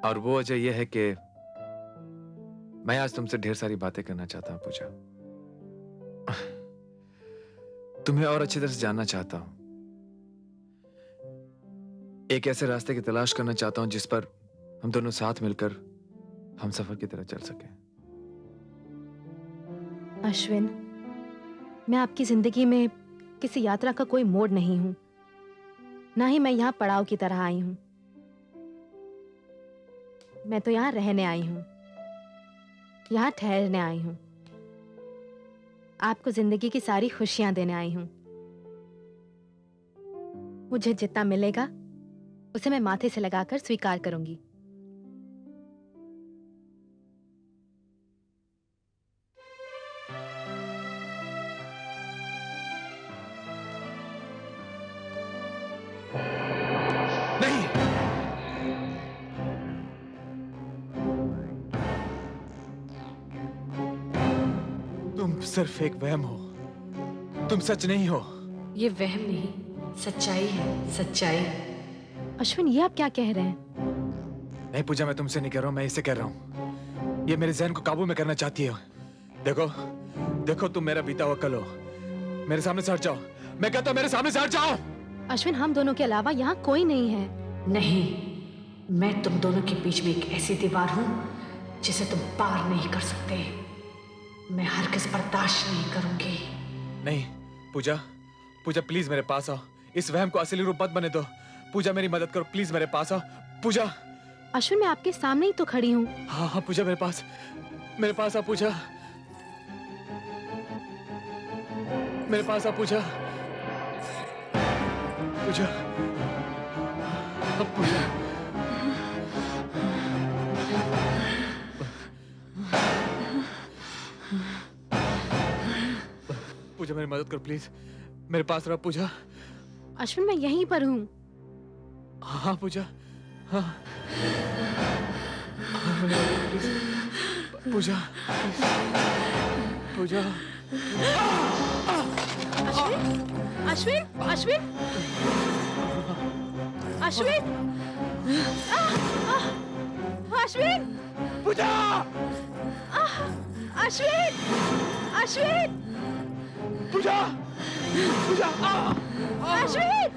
और वो वजह यह है कि मैं आज तुमसे ढेर सारी बातें करना चाहता हूं पूजा। तुम्हें और अच्छी तरह से जानना चाहता हूं। एक ऐसे रास्ते की तलाश करना चाहता हूं जिस पर हम दोनों साथ मिलकर हम सफर की तरह चल सकें। अश्विन, मैं आपकी जिंदगी में किसी यात्रा का कोई मोड़ नहीं हूं, ना ही मैं यहाँ पड़ाव की तरह आई हूं। मैं तो यहाँ रहने आई हूं, यहाँ ठहरने आई हूं, आपको जिंदगी की सारी खुशियां देने आई हूं। मुझे जितना मिलेगा उसे मैं माथे से लगाकर स्वीकार करूंगी। नहीं, तुम सिर्फ एक वहम हो, तुम सच नहीं हो। ये वहम नहीं, सच्चाई है, सच्चाई। अश्विन, ये आप क्या कह रहे हैं? नहीं पूजा, मैं तुमसे नहीं कह रहा हूं, मैं इसे कह रहा हूं। ये मेरे जहन को काबू में करना चाहती है। देखो देखो, तुम मेरा बीता हुआ कल हो। मेरे सामने से हट जाओ, मैं कहता हूं मेरे सामने से हट जाओ। अश्विन, हम दोनों के अलावा यहाँ कोई नहीं है। नहीं, मैं तुम दोनों के बीच में एक ऐसी दीवार हूं जिसे तुम पार नहीं कर सकते। मैं हरगिज़ बर्दाश्त नहीं करूंगी। नहीं पूजा, पूजा प्लीज मेरे पास आओ। इस वहम को असली रूप मत बने दो। पूजा मेरी मदद करो प्लीज, मेरे पास आओ पूजा। अश्विन, मैं आपके सामने ही तो खड़ी हूँ। हाँ हाँ पूजा, मेरे पास आओ पूजा, मेरे पास आओ पूजा, पूजा, पूजा। पूजा मेरी मदद करो प्लीज, मेरे पास रहो पूजा। अश्विन, मैं यहीं पर हूँ। हाँ पूजा, हाँ प्लीज पूजा, पूजा। अश्विन, अश्विन, अश्विन, अश्विन, पूजा, अश्विन, अश्विन, पूजा, पूजा, अश्विन,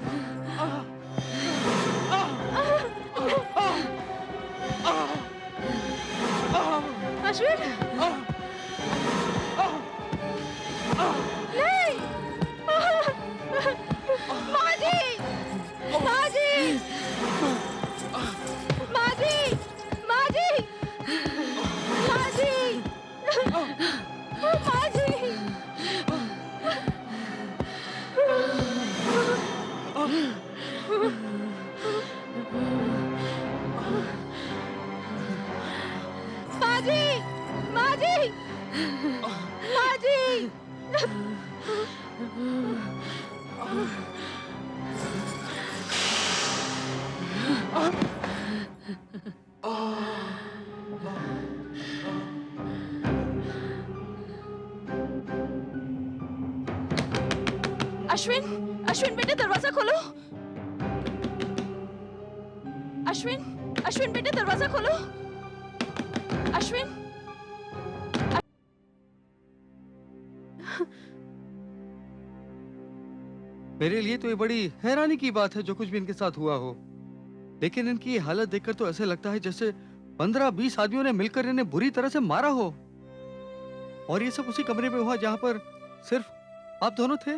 अश्विन, नहीं, माजी, माजी, माजी, माजी, माजी, माजी। माजी, माजी, माजी। अश्विन, अश्विन बेटे दरवाजा खोलो। अश्विन, अश्विन बेटे दरवाजा खोलो। अश्विन, मेरे लिए तो ये बड़ी हैरानी की बात है जो कुछ भी इनके साथ हुआ हो, लेकिन इनकी ये हालत देखकर तो ऐसे लगता है जैसे 15-20 आदमियों ने मिलकर इन्हें बुरी तरह से मारा हो। और ये सब उसी कमरे में हुआ जहां पर सिर्फ आप दोनों थे।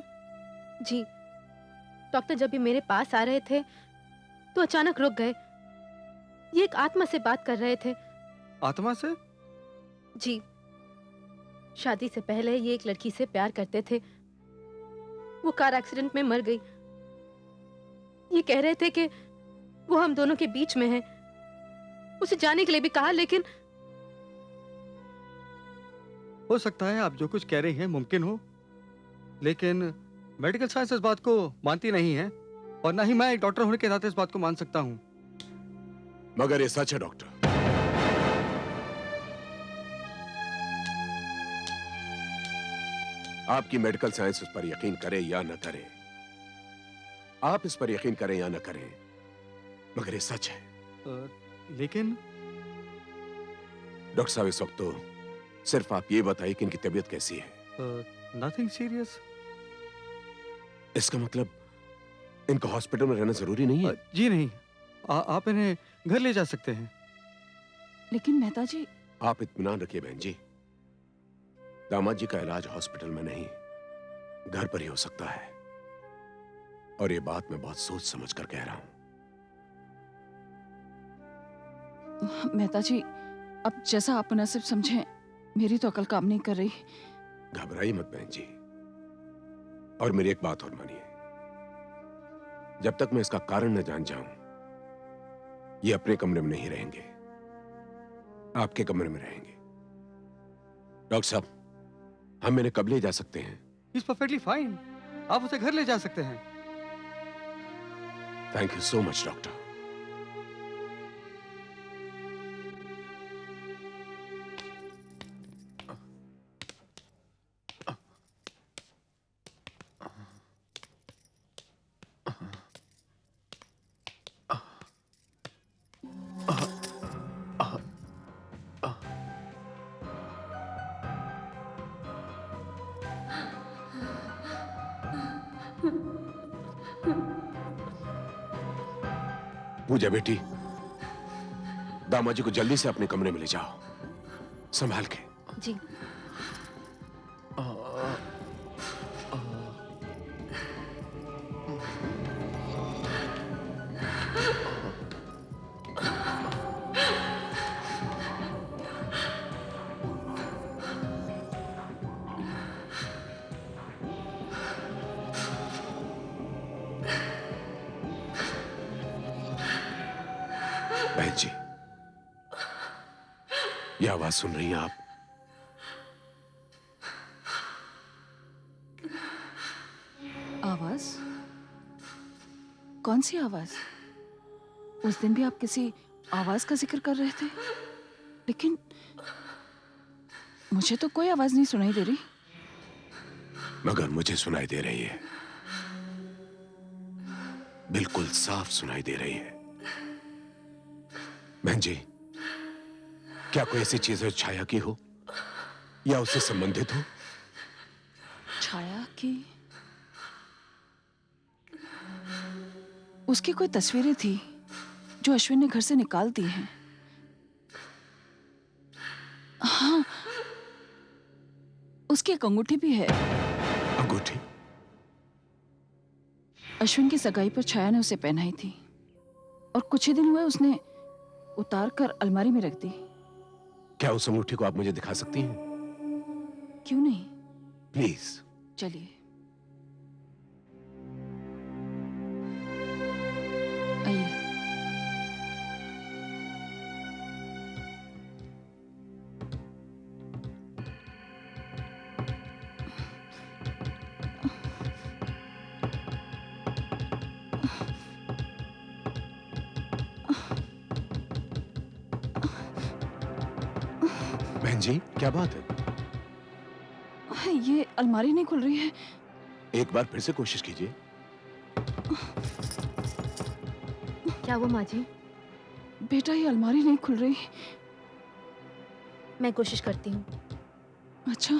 जी, डॉक्टर जब भी मेरे पास आ रहे थे तो अचानक रुक गए। ये एक आत्मा से बात कर रहे थे। आत्मा से? जी, शादी से पहले ये एक लड़की से प्यार करते थे। वो कार एक्सीडेंट में मर गई। ये कह रहे थे कि वो हम दोनों के बीच में है। उसे जाने के लिए भी कहा, लेकिन हो सकता है आप जो कुछ कह रही हैं मुमकिन हो, लेकिन मेडिकल साइंस इस बात को मानती नहीं है, और ना ही मैं एक डॉक्टर होने के नाते इस बात को मान सकता हूं। मगर ये सच है डॉक्टर। आपकी मेडिकल साइंस उस पर यकीन करे या न करे, आप इस पर यकीन करें या न करें, मगर ये सच है। लेकिन डॉक्टर साहब, इस वक्त तो सिर्फ आप ये बताइए कि इनकी तबीयत कैसी है। Nothing serious. इसका मतलब इनको हॉस्पिटल में रहना जरूरी नहीं है? जी नहीं, आप इन्हें घर ले जा सकते हैं। लेकिन मेहता जी। आप इत्मीनान रखिए बहन जी, दामाद जी का इलाज हॉस्पिटल में नहीं, घर पर ही हो सकता है। और ये बात मैं बहुत सोच समझ कर कह रहा हूं। मेहता जी, अब जैसा आप मुनासिब समझें, मेरी तो अकल काम नहीं कर रही। घबराइए मत बहन जी, और मेरी एक बात और मानिए, जब तक मैं इसका कारण न जान जाऊं, ये अपने कमरे में नहीं रहेंगे, आपके कमरे में रहेंगे। डॉक्टर साहब, हम इन्हें कब ले जा सकते हैं? इज परफेक्टली फाइन, आप उसे घर ले जा सकते हैं। Thank you so much doctor. Pooja बेटी, दामाजी को जल्दी से अपने कमरे में ले जाओ, संभाल के। जी। बहन जी, ये आवाज सुन रही हैं आप? आवाज? कौन सी आवाज? उस दिन भी आप किसी आवाज का जिक्र कर रहे थे, लेकिन मुझे तो कोई आवाज नहीं सुनाई दे रही। मगर मुझे सुनाई दे रही है, बिल्कुल साफ सुनाई दे रही है। बहन जी, क्या कोई ऐसी चीज है छाया की हो या उससे संबंधित हो? छाया की? उसकी कोई तस्वीरें थी जो अश्विन ने घर से निकाल दी हैं। हाँ, उसकी एक अंगूठी भी है। अंगूठी? अश्विन की सगाई पर छाया ने उसे पहनाई थी, और कुछ ही दिन हुए उसने उतार कर अलमारी में रख दी। क्या उस अंगूठी को आप मुझे दिखा सकती हैं? क्यों नहीं, प्लीज। चलिए। आइए। बहन जी, क्या बात है? ये अलमारी नहीं खुल रही है। एक बार फिर से कोशिश कीजिए। क्या वो माँ जी? बेटा, ये अलमारी नहीं खुल रही। मैं कोशिश करती हूँ। अच्छा।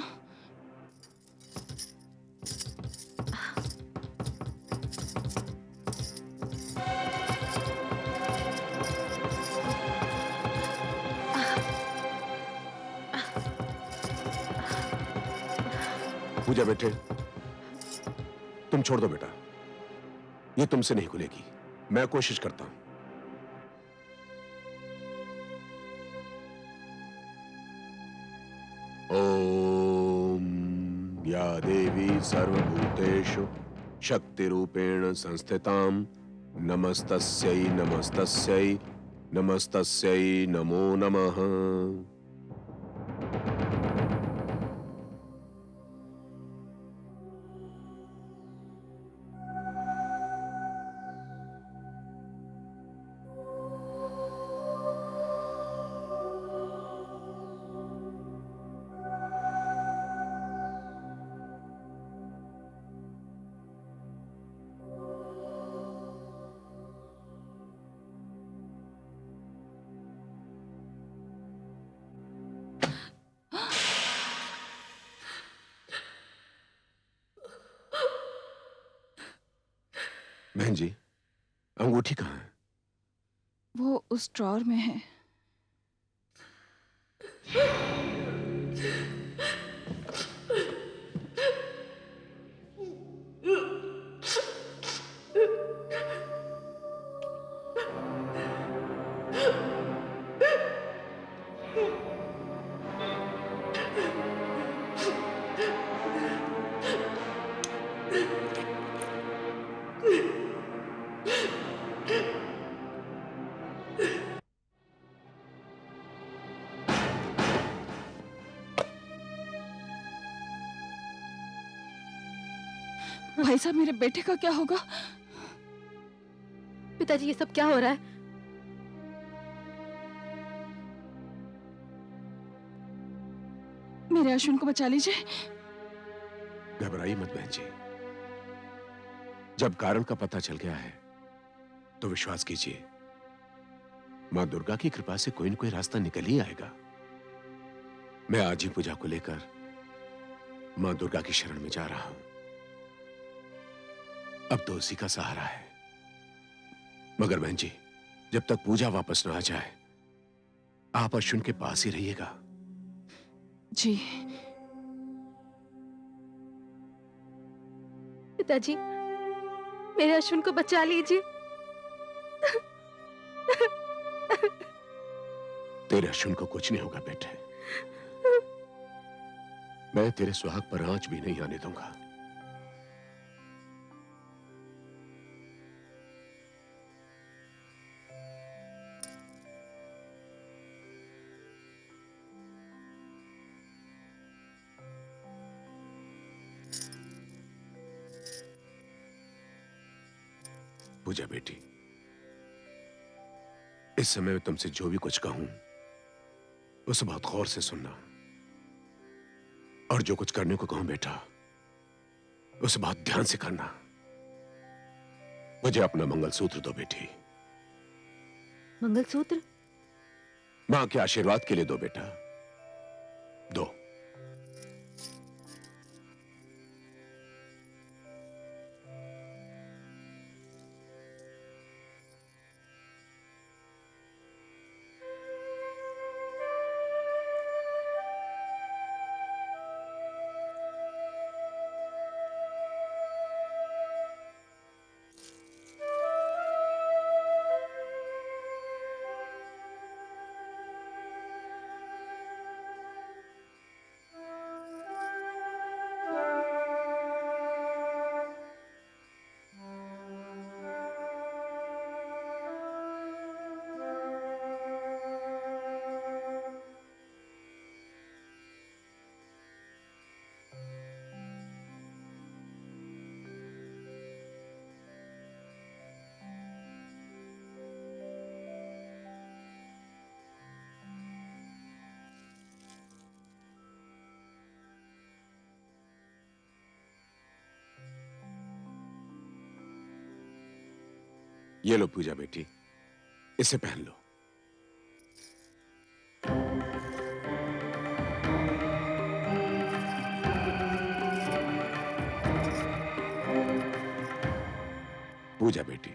पूजा बेटे, तुम छोड़ दो बेटा, ये तुमसे नहीं खुलेगी। मैं कोशिश करता हूं। ओम या देवी सर्वभूतेषु शक्तिरूपेण संस्थितां नमस्तस्यै नमस्तस्यै नमस्तस्यै नमो नमः। बहन जी, अंगूठी कहाँ है? वो उस ड्रॉर में है। भाई साहब, मेरे बेटे का क्या होगा? पिताजी, ये सब क्या हो रहा है? मेरे अश्विन को बचा लीजिए। घबराइए मत बहन जी। जब कारण का पता चल गया है तो विश्वास कीजिए, मां दुर्गा की कृपा से कोई न कोई रास्ता निकल ही आएगा। मैं आज ही पूजा को लेकर मां दुर्गा की शरण में जा रहा हूं। अब तो उसी का सहारा है। मगर बहन जी, जब तक पूजा वापस न आ जाए, आप अश्विन के पास ही रहिएगा। जी। पिताजी, मेरे अश्विन को बचा लीजिए। तेरे अश्विन को कुछ नहीं होगा बेटे। मैं तेरे सुहाग पर आंच भी नहीं आने दूंगा। पूजा बेटी, इस समय मैं तुमसे जो भी कुछ कहूं उसे बहुत गौर से सुनना, और जो कुछ करने को कहूं बेटा उसे बहुत ध्यान से करना। मुझे अपना मंगलसूत्र दो बेटी। मंगलसूत्र? मां के आशीर्वाद के लिए दो बेटा, दो। ये लो पूजा बेटी, इसे पहन लो। पूजा बेटी,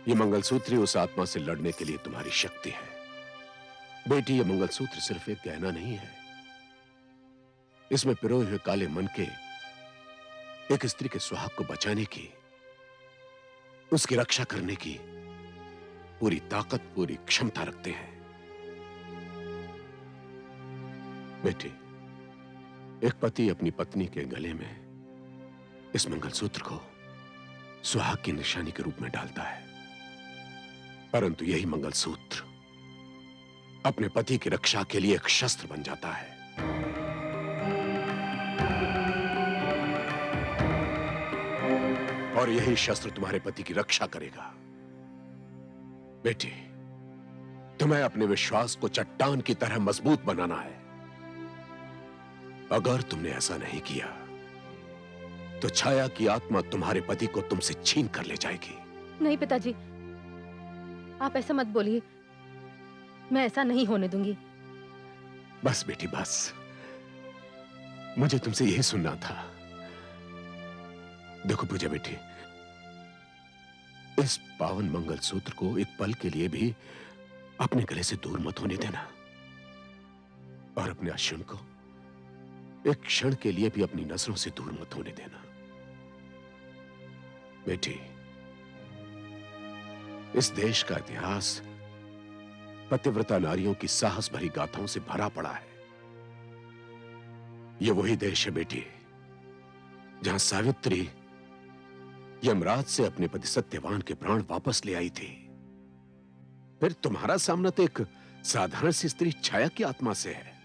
ये मंगलसूत्र ही उस आत्मा से लड़ने के लिए तुम्हारी शक्ति है। बेटी, ये मंगलसूत्र सिर्फ एक गहना नहीं है, इसमें पिरोए हुए काले मन के एक स्त्री के सुहाग को बचाने की, उसकी रक्षा करने की पूरी ताकत, पूरी क्षमता रखते हैं। बेटी, एक पति अपनी पत्नी के गले में इस मंगलसूत्र को सुहाग की निशानी के रूप में डालता है, परंतु यही मंगलसूत्र अपने पति की रक्षा के लिए एक शस्त्र बन जाता है। और यही शस्त्र तुम्हारे पति की रक्षा करेगा। बेटी, तुम्हें अपने विश्वास को चट्टान की तरह मजबूत बनाना है। अगर तुमने ऐसा नहीं किया तो छाया की आत्मा तुम्हारे पति को तुमसे छीन कर ले जाएगी। नहीं पिताजी, आप ऐसा मत बोलिए। मैं ऐसा नहीं होने दूंगी। बस बेटी बस, मुझे तुमसे यही सुनना था। देखो पूजा बेटी, इस पावन मंगलसूत्र को एक पल के लिए भी अपने गले से दूर मत होने देना, और अपने अश्विन को एक क्षण के लिए भी अपनी नजरों से दूर मत होने देना। बेटी, इस देश का इतिहास पतिव्रता नारियों की साहस भरी गाथाओं से भरा पड़ा है। यह वही देश है बेटी जहां सावित्री यमराज से अपने पति सत्यवान के प्राण वापस ले आई थी। फिर तुम्हारा सामना तो एक साधारण सी स्त्री छाया की आत्मा से है।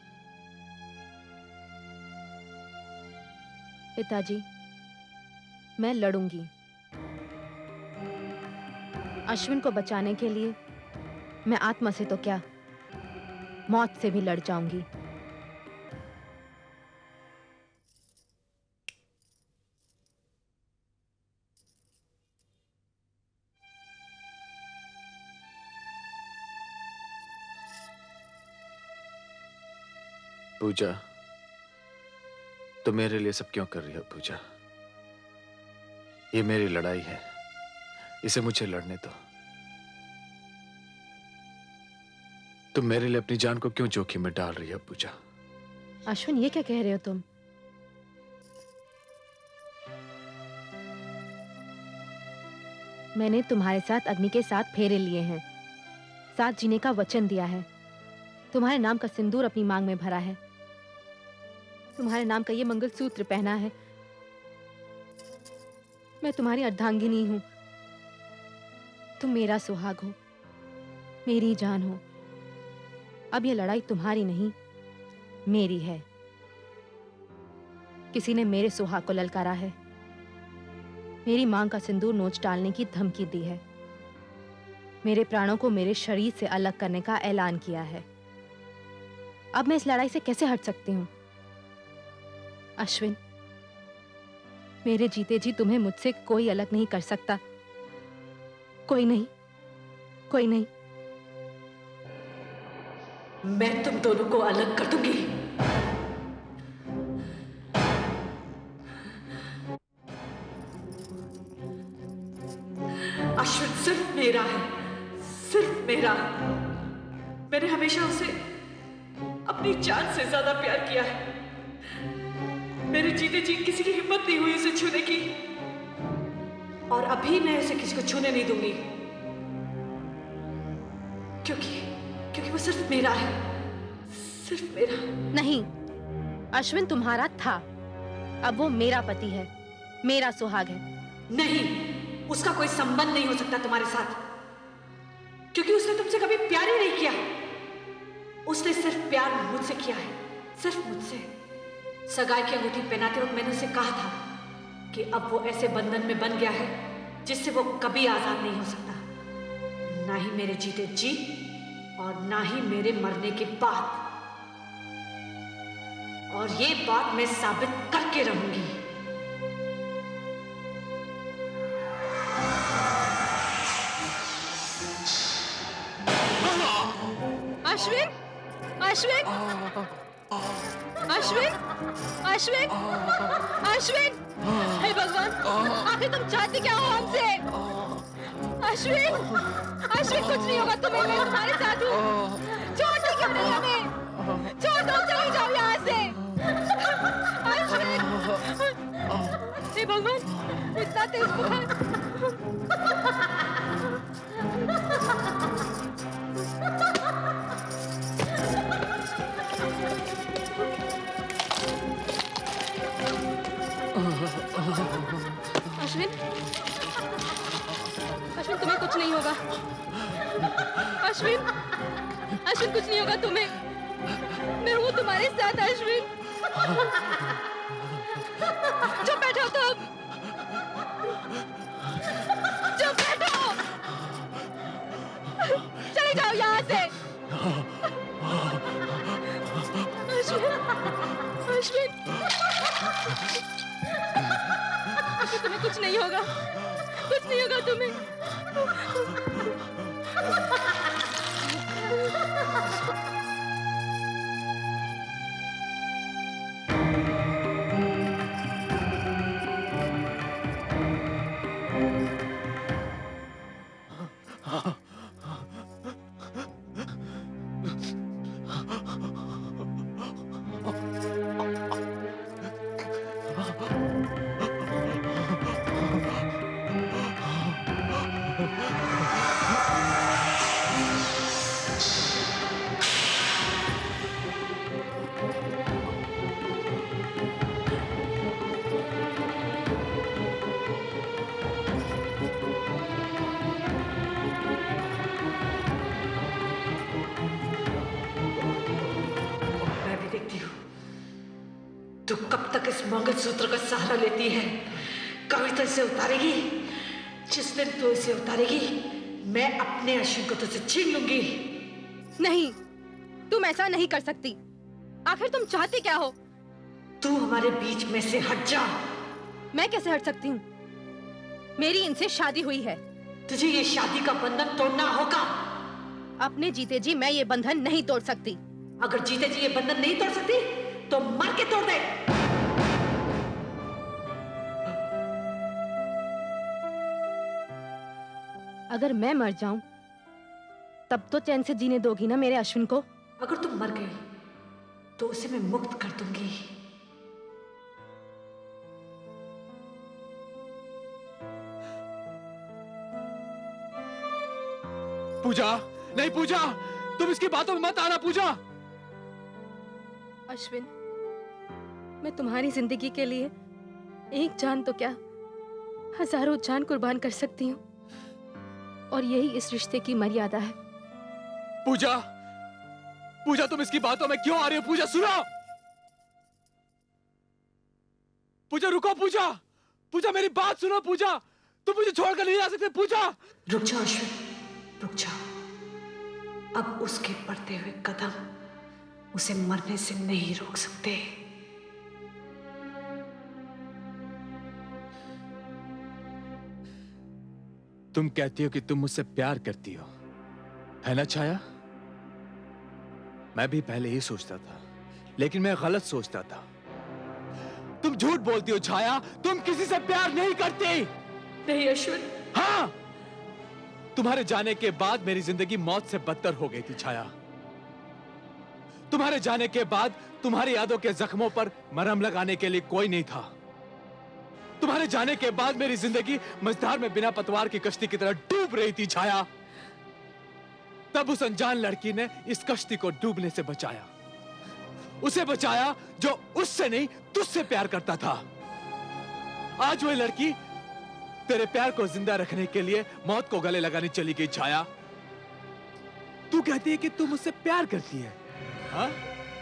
पिताजी, मैं लड़ूंगी। अश्विन को बचाने के लिए मैं आत्मा से तो क्या, मौत से भी लड़ जाऊंगी। पूजा, तो मेरे लिए सब क्यों कर रही हो पूजा? ये मेरी लड़ाई है, इसे मुझे लड़ने दो। तुम मेरे लिए अपनी जान को क्यों जोखिम में डाल रही हो पूजा? अश्विन, ये क्या कह रहे हो तुम? मैंने तुम्हारे साथ अग्नि के 7 फेरे लिए हैं, 7 जीने का वचन दिया है, तुम्हारे नाम का सिंदूर अपनी मांग में भरा है, तुम्हारे नाम का ये मंगलसूत्र पहना है। मैं तुम्हारी अर्धांगिनी हूं, तुम मेरा सुहाग हो, मेरी जान हो। अब यह लड़ाई तुम्हारी नहीं, मेरी है। किसी ने मेरे सुहाग को ललकारा है, मेरी मांग का सिंदूर नोच डालने की धमकी दी है, मेरे प्राणों को मेरे शरीर से अलग करने का ऐलान किया है। अब मैं इस लड़ाई से कैसे हट सकती हूं? अश्विन, मेरे जीते जी तुम्हें मुझसे कोई अलग नहीं कर सकता। कोई नहीं, कोई नहीं। मैं तुम दोनों को अलग कर दूंगी। अश्विन सिर्फ मेरा है, सिर्फ मेरा। मैंने हमेशा उसे अपनी जान से ज्यादा प्यार किया है। मेरे जीते जी किसी की हिम्मत नहीं हुई उसे छूने की, और अभी मैं उसे किसी को छूने नहीं दूंगी, क्योंकि वो सिर्फ मेरा है, सिर्फ मेरा। नहीं, अश्विन तुम्हारा था, अब वो मेरा पति है, मेरा सुहाग है। नहीं, उसका कोई संबंध नहीं हो सकता तुम्हारे साथ, क्योंकि उसने तुमसे कभी प्यार ही नहीं किया। उसने सिर्फ प्यार मुझसे किया है, सिर्फ मुझसे। सगाई की अंगूठी पहनाते वक्त मैंने उसे कहा था कि अब वो ऐसे बंधन में बन गया है जिससे वो कभी आजाद नहीं हो सकता, ना ही मेरे जीते जी और ना ही मेरे मरने के बाद। और ये बात मैं साबित करके रहूंगी। अश्विन, अश्विन, अश्विन, अश्विन, अश्विन, हे भगवान, आखिर तुम चाहते क्या हो हमसे? अश्विन, अश्विन, कुछ नहीं होगा तुम्हें, मैं तुम्हारे साथ हूँ। छोड़ती क्यों नहीं हमें? छोड़ दो, चले जाओ यहाँ से। अश्विन, हे भगवान, इतना तेज बुखार। कुछ नहीं होगा तुम्हें। मैं हूँ तुम्हारे साथ अश्विन। चुप बैठो तुम, चुप बैठो, चले जाओ यहाँ से। अश्विन, अश्विन, तुम्हें कुछ नहीं होगा, कुछ नहीं होगा तुम्हें। तू कब तक इस मंगलसूत्र का सहारा लेती है? कभी तो इसे उतारेगी। जिस दिन तू इसे उतारेगी, मैं अपने अश्विन को तुझसे छीन लूंगी। नहीं, तुम ऐसा नहीं कर सकती। आखिर तुम चाहती क्या हो? तू हमारे बीच में से हट जा। मैं कैसे हट सकती हूँ? मेरी इनसे शादी हुई है। तुझे ये शादी का बंधन तोड़ना होगा। अपने जीते जी मैं ये बंधन नहीं तोड़ सकती। अगर जीते जी ये बंधन नहीं तोड़ सकती तो मर के तोड़ दे। अगर मैं मर जाऊं तब तो चैन से जीने दोगी ना मेरे अश्विन को? अगर तुम मर गई तो उसे मैं मुक्त कर दूंगी। पूजा, नहीं पूजा, तुम इसकी बातों में मत आना पूजा। अश्विन, मैं तुम्हारी जिंदगी के लिए एक जान तो क्या हजारों जान कुर्बान कर सकती हूँ, और यही इस रिश्ते की मर्यादा है। पूजा, पूजा तुम इसकी बातों में क्यों आ रही हो? पूजा सुनो, पूजा रुको, पूजा, पूजा मेरी बात सुनो। पूजा, तुम मुझे छोड़कर नहीं जा सकते। पूजा रुक जाओ अश्विन, रुक जाओ। अब उसके बढ़ते हुए कदम उसे मरने से नहीं रोक सकते। तुम कहती हो कि तुम मुझसे प्यार करती हो, है ना छाया? मैं भी पहले ही सोचता था, लेकिन मैं गलत सोचता था। तुम झूठ बोलती हो छाया, तुम किसी से प्यार नहीं करती। नहीं अश्विन। हाँ, तुम्हारे जाने के बाद मेरी जिंदगी मौत से बदतर हो गई थी छाया। तुम्हारे जाने के बाद तुम्हारी यादों के जख्मों पर मरहम लगाने के लिए कोई नहीं था। तुम्हारे जाने के बाद मेरी जिंदगी मझधार में बिना पतवार की कश्ती की तरह डूब रही थी छाया। तब उस अनजान लड़की ने इस कश्ती को डूबने से बचाया। उसे बचाया जो उससे नहीं तुझसे प्यार करता था। आज वही लड़की तेरे प्यार को जिंदा रखने के लिए मौत को गले लगाने चली गई छाया। तू कहती है कि तू मुझसे प्यार करती है। हाँ?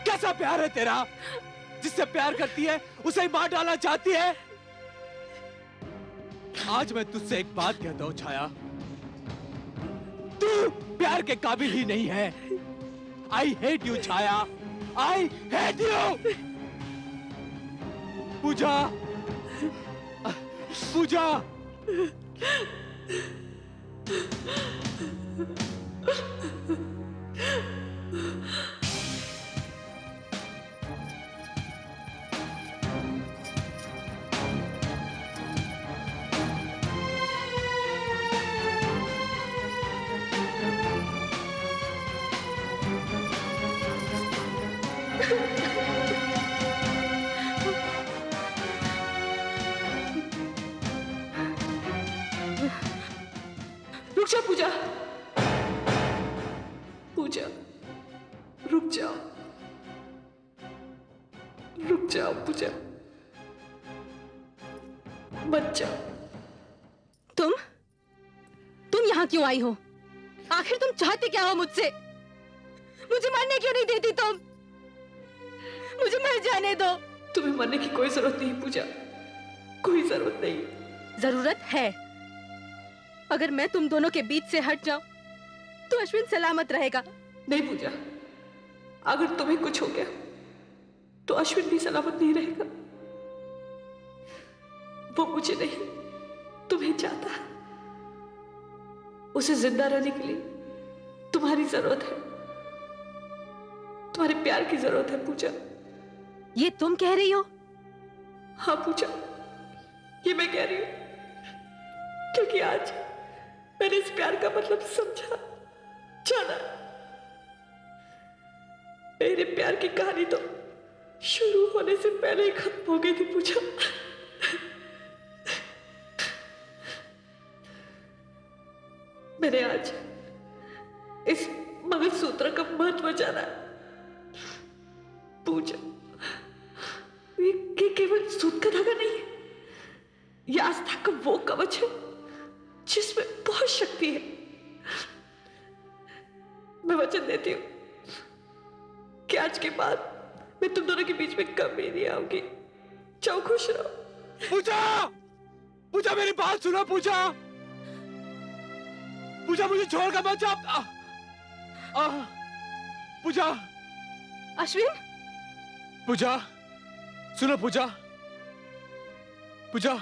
कैसा प्यार है तेरा? जिससे प्यार करती है उसे ही मार डालना चाहती है। आज मैं तुझसे एक बात कहता हूं छाया, तू प्यार के काबिल ही नहीं है। I hate you Chhaya, I hate you. Pooja, Pooja, रुक जाओ पूजा, पूजा रुक जाओ, रुक जाओ पूजा, मत जाओ। तुम यहाँ क्यों आई हो? आखिर तुम चाहते क्या हो मुझसे? मुझे मरने क्यों नहीं देती तुम? मुझे मर जाने दो। तुम्हें मरने की कोई जरूरत नहीं पूजा, कोई जरूरत नहीं। जरूरत है। अगर मैं तुम दोनों के बीच से हट जाऊं तो अश्विन सलामत रहेगा। नहीं पूजा, अगर तुम्हें कुछ हो गया तो अश्विन भी सलामत नहीं रहेगा। वो मुझे नहीं, तुम्हें चाहता है। उसे जिंदा रहने के लिए तुम्हारी जरूरत है, तुम्हारे प्यार की जरूरत है पूजा। ये तुम कह रही हो? हाँ पूजा, ये मैं कह रही हूं क्योंकि आज मैंने इस प्यार का मतलब समझा, जाना। मेरे प्यार की कहानी तो शुरू होने से पहले ही खत्म हो गई थी पूजा। मैंने आज इस मंगलसूत्र का महत्व जाना पूजा। ये केवल सूत का धागा नहीं है, यह आस्था का वो कवच है जिसमें बहुत शक्ति है। मैं वचन देती हूं कि आज के बाद मैं तुम दोनों के बीच में कभी नहीं आऊंगी। जाओ, खुश रहो। पूजा, पूजा मेरी बात सुनो। पूजा, पूजा मुझे छोड़कर मत जा। पूजा, अश्विन, पूजा सुनो। पूजा, पूजा,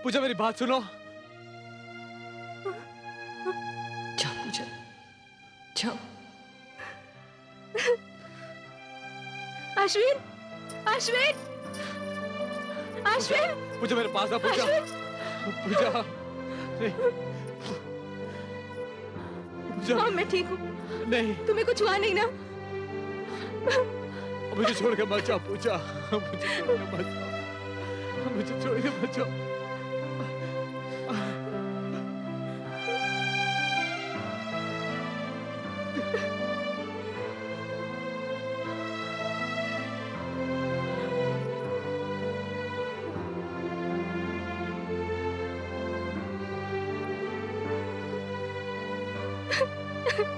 पूजा मेरी बात सुनो। जाओ पूजा, जाओ। अश्विन, अश्विन, अश्विन, पूजा मेरे पास आ। पूजा, पूजा, पूजा। हाँ, मैं ठीक हूँ। नहीं, तुम्हें कुछ हुआ नहीं ना? मुझे छोड़ के मत जाओ। पूजा, मुझे छोड़ के मत जाओ। मुझे छोड़ के मत जाओ। Ha ha ha!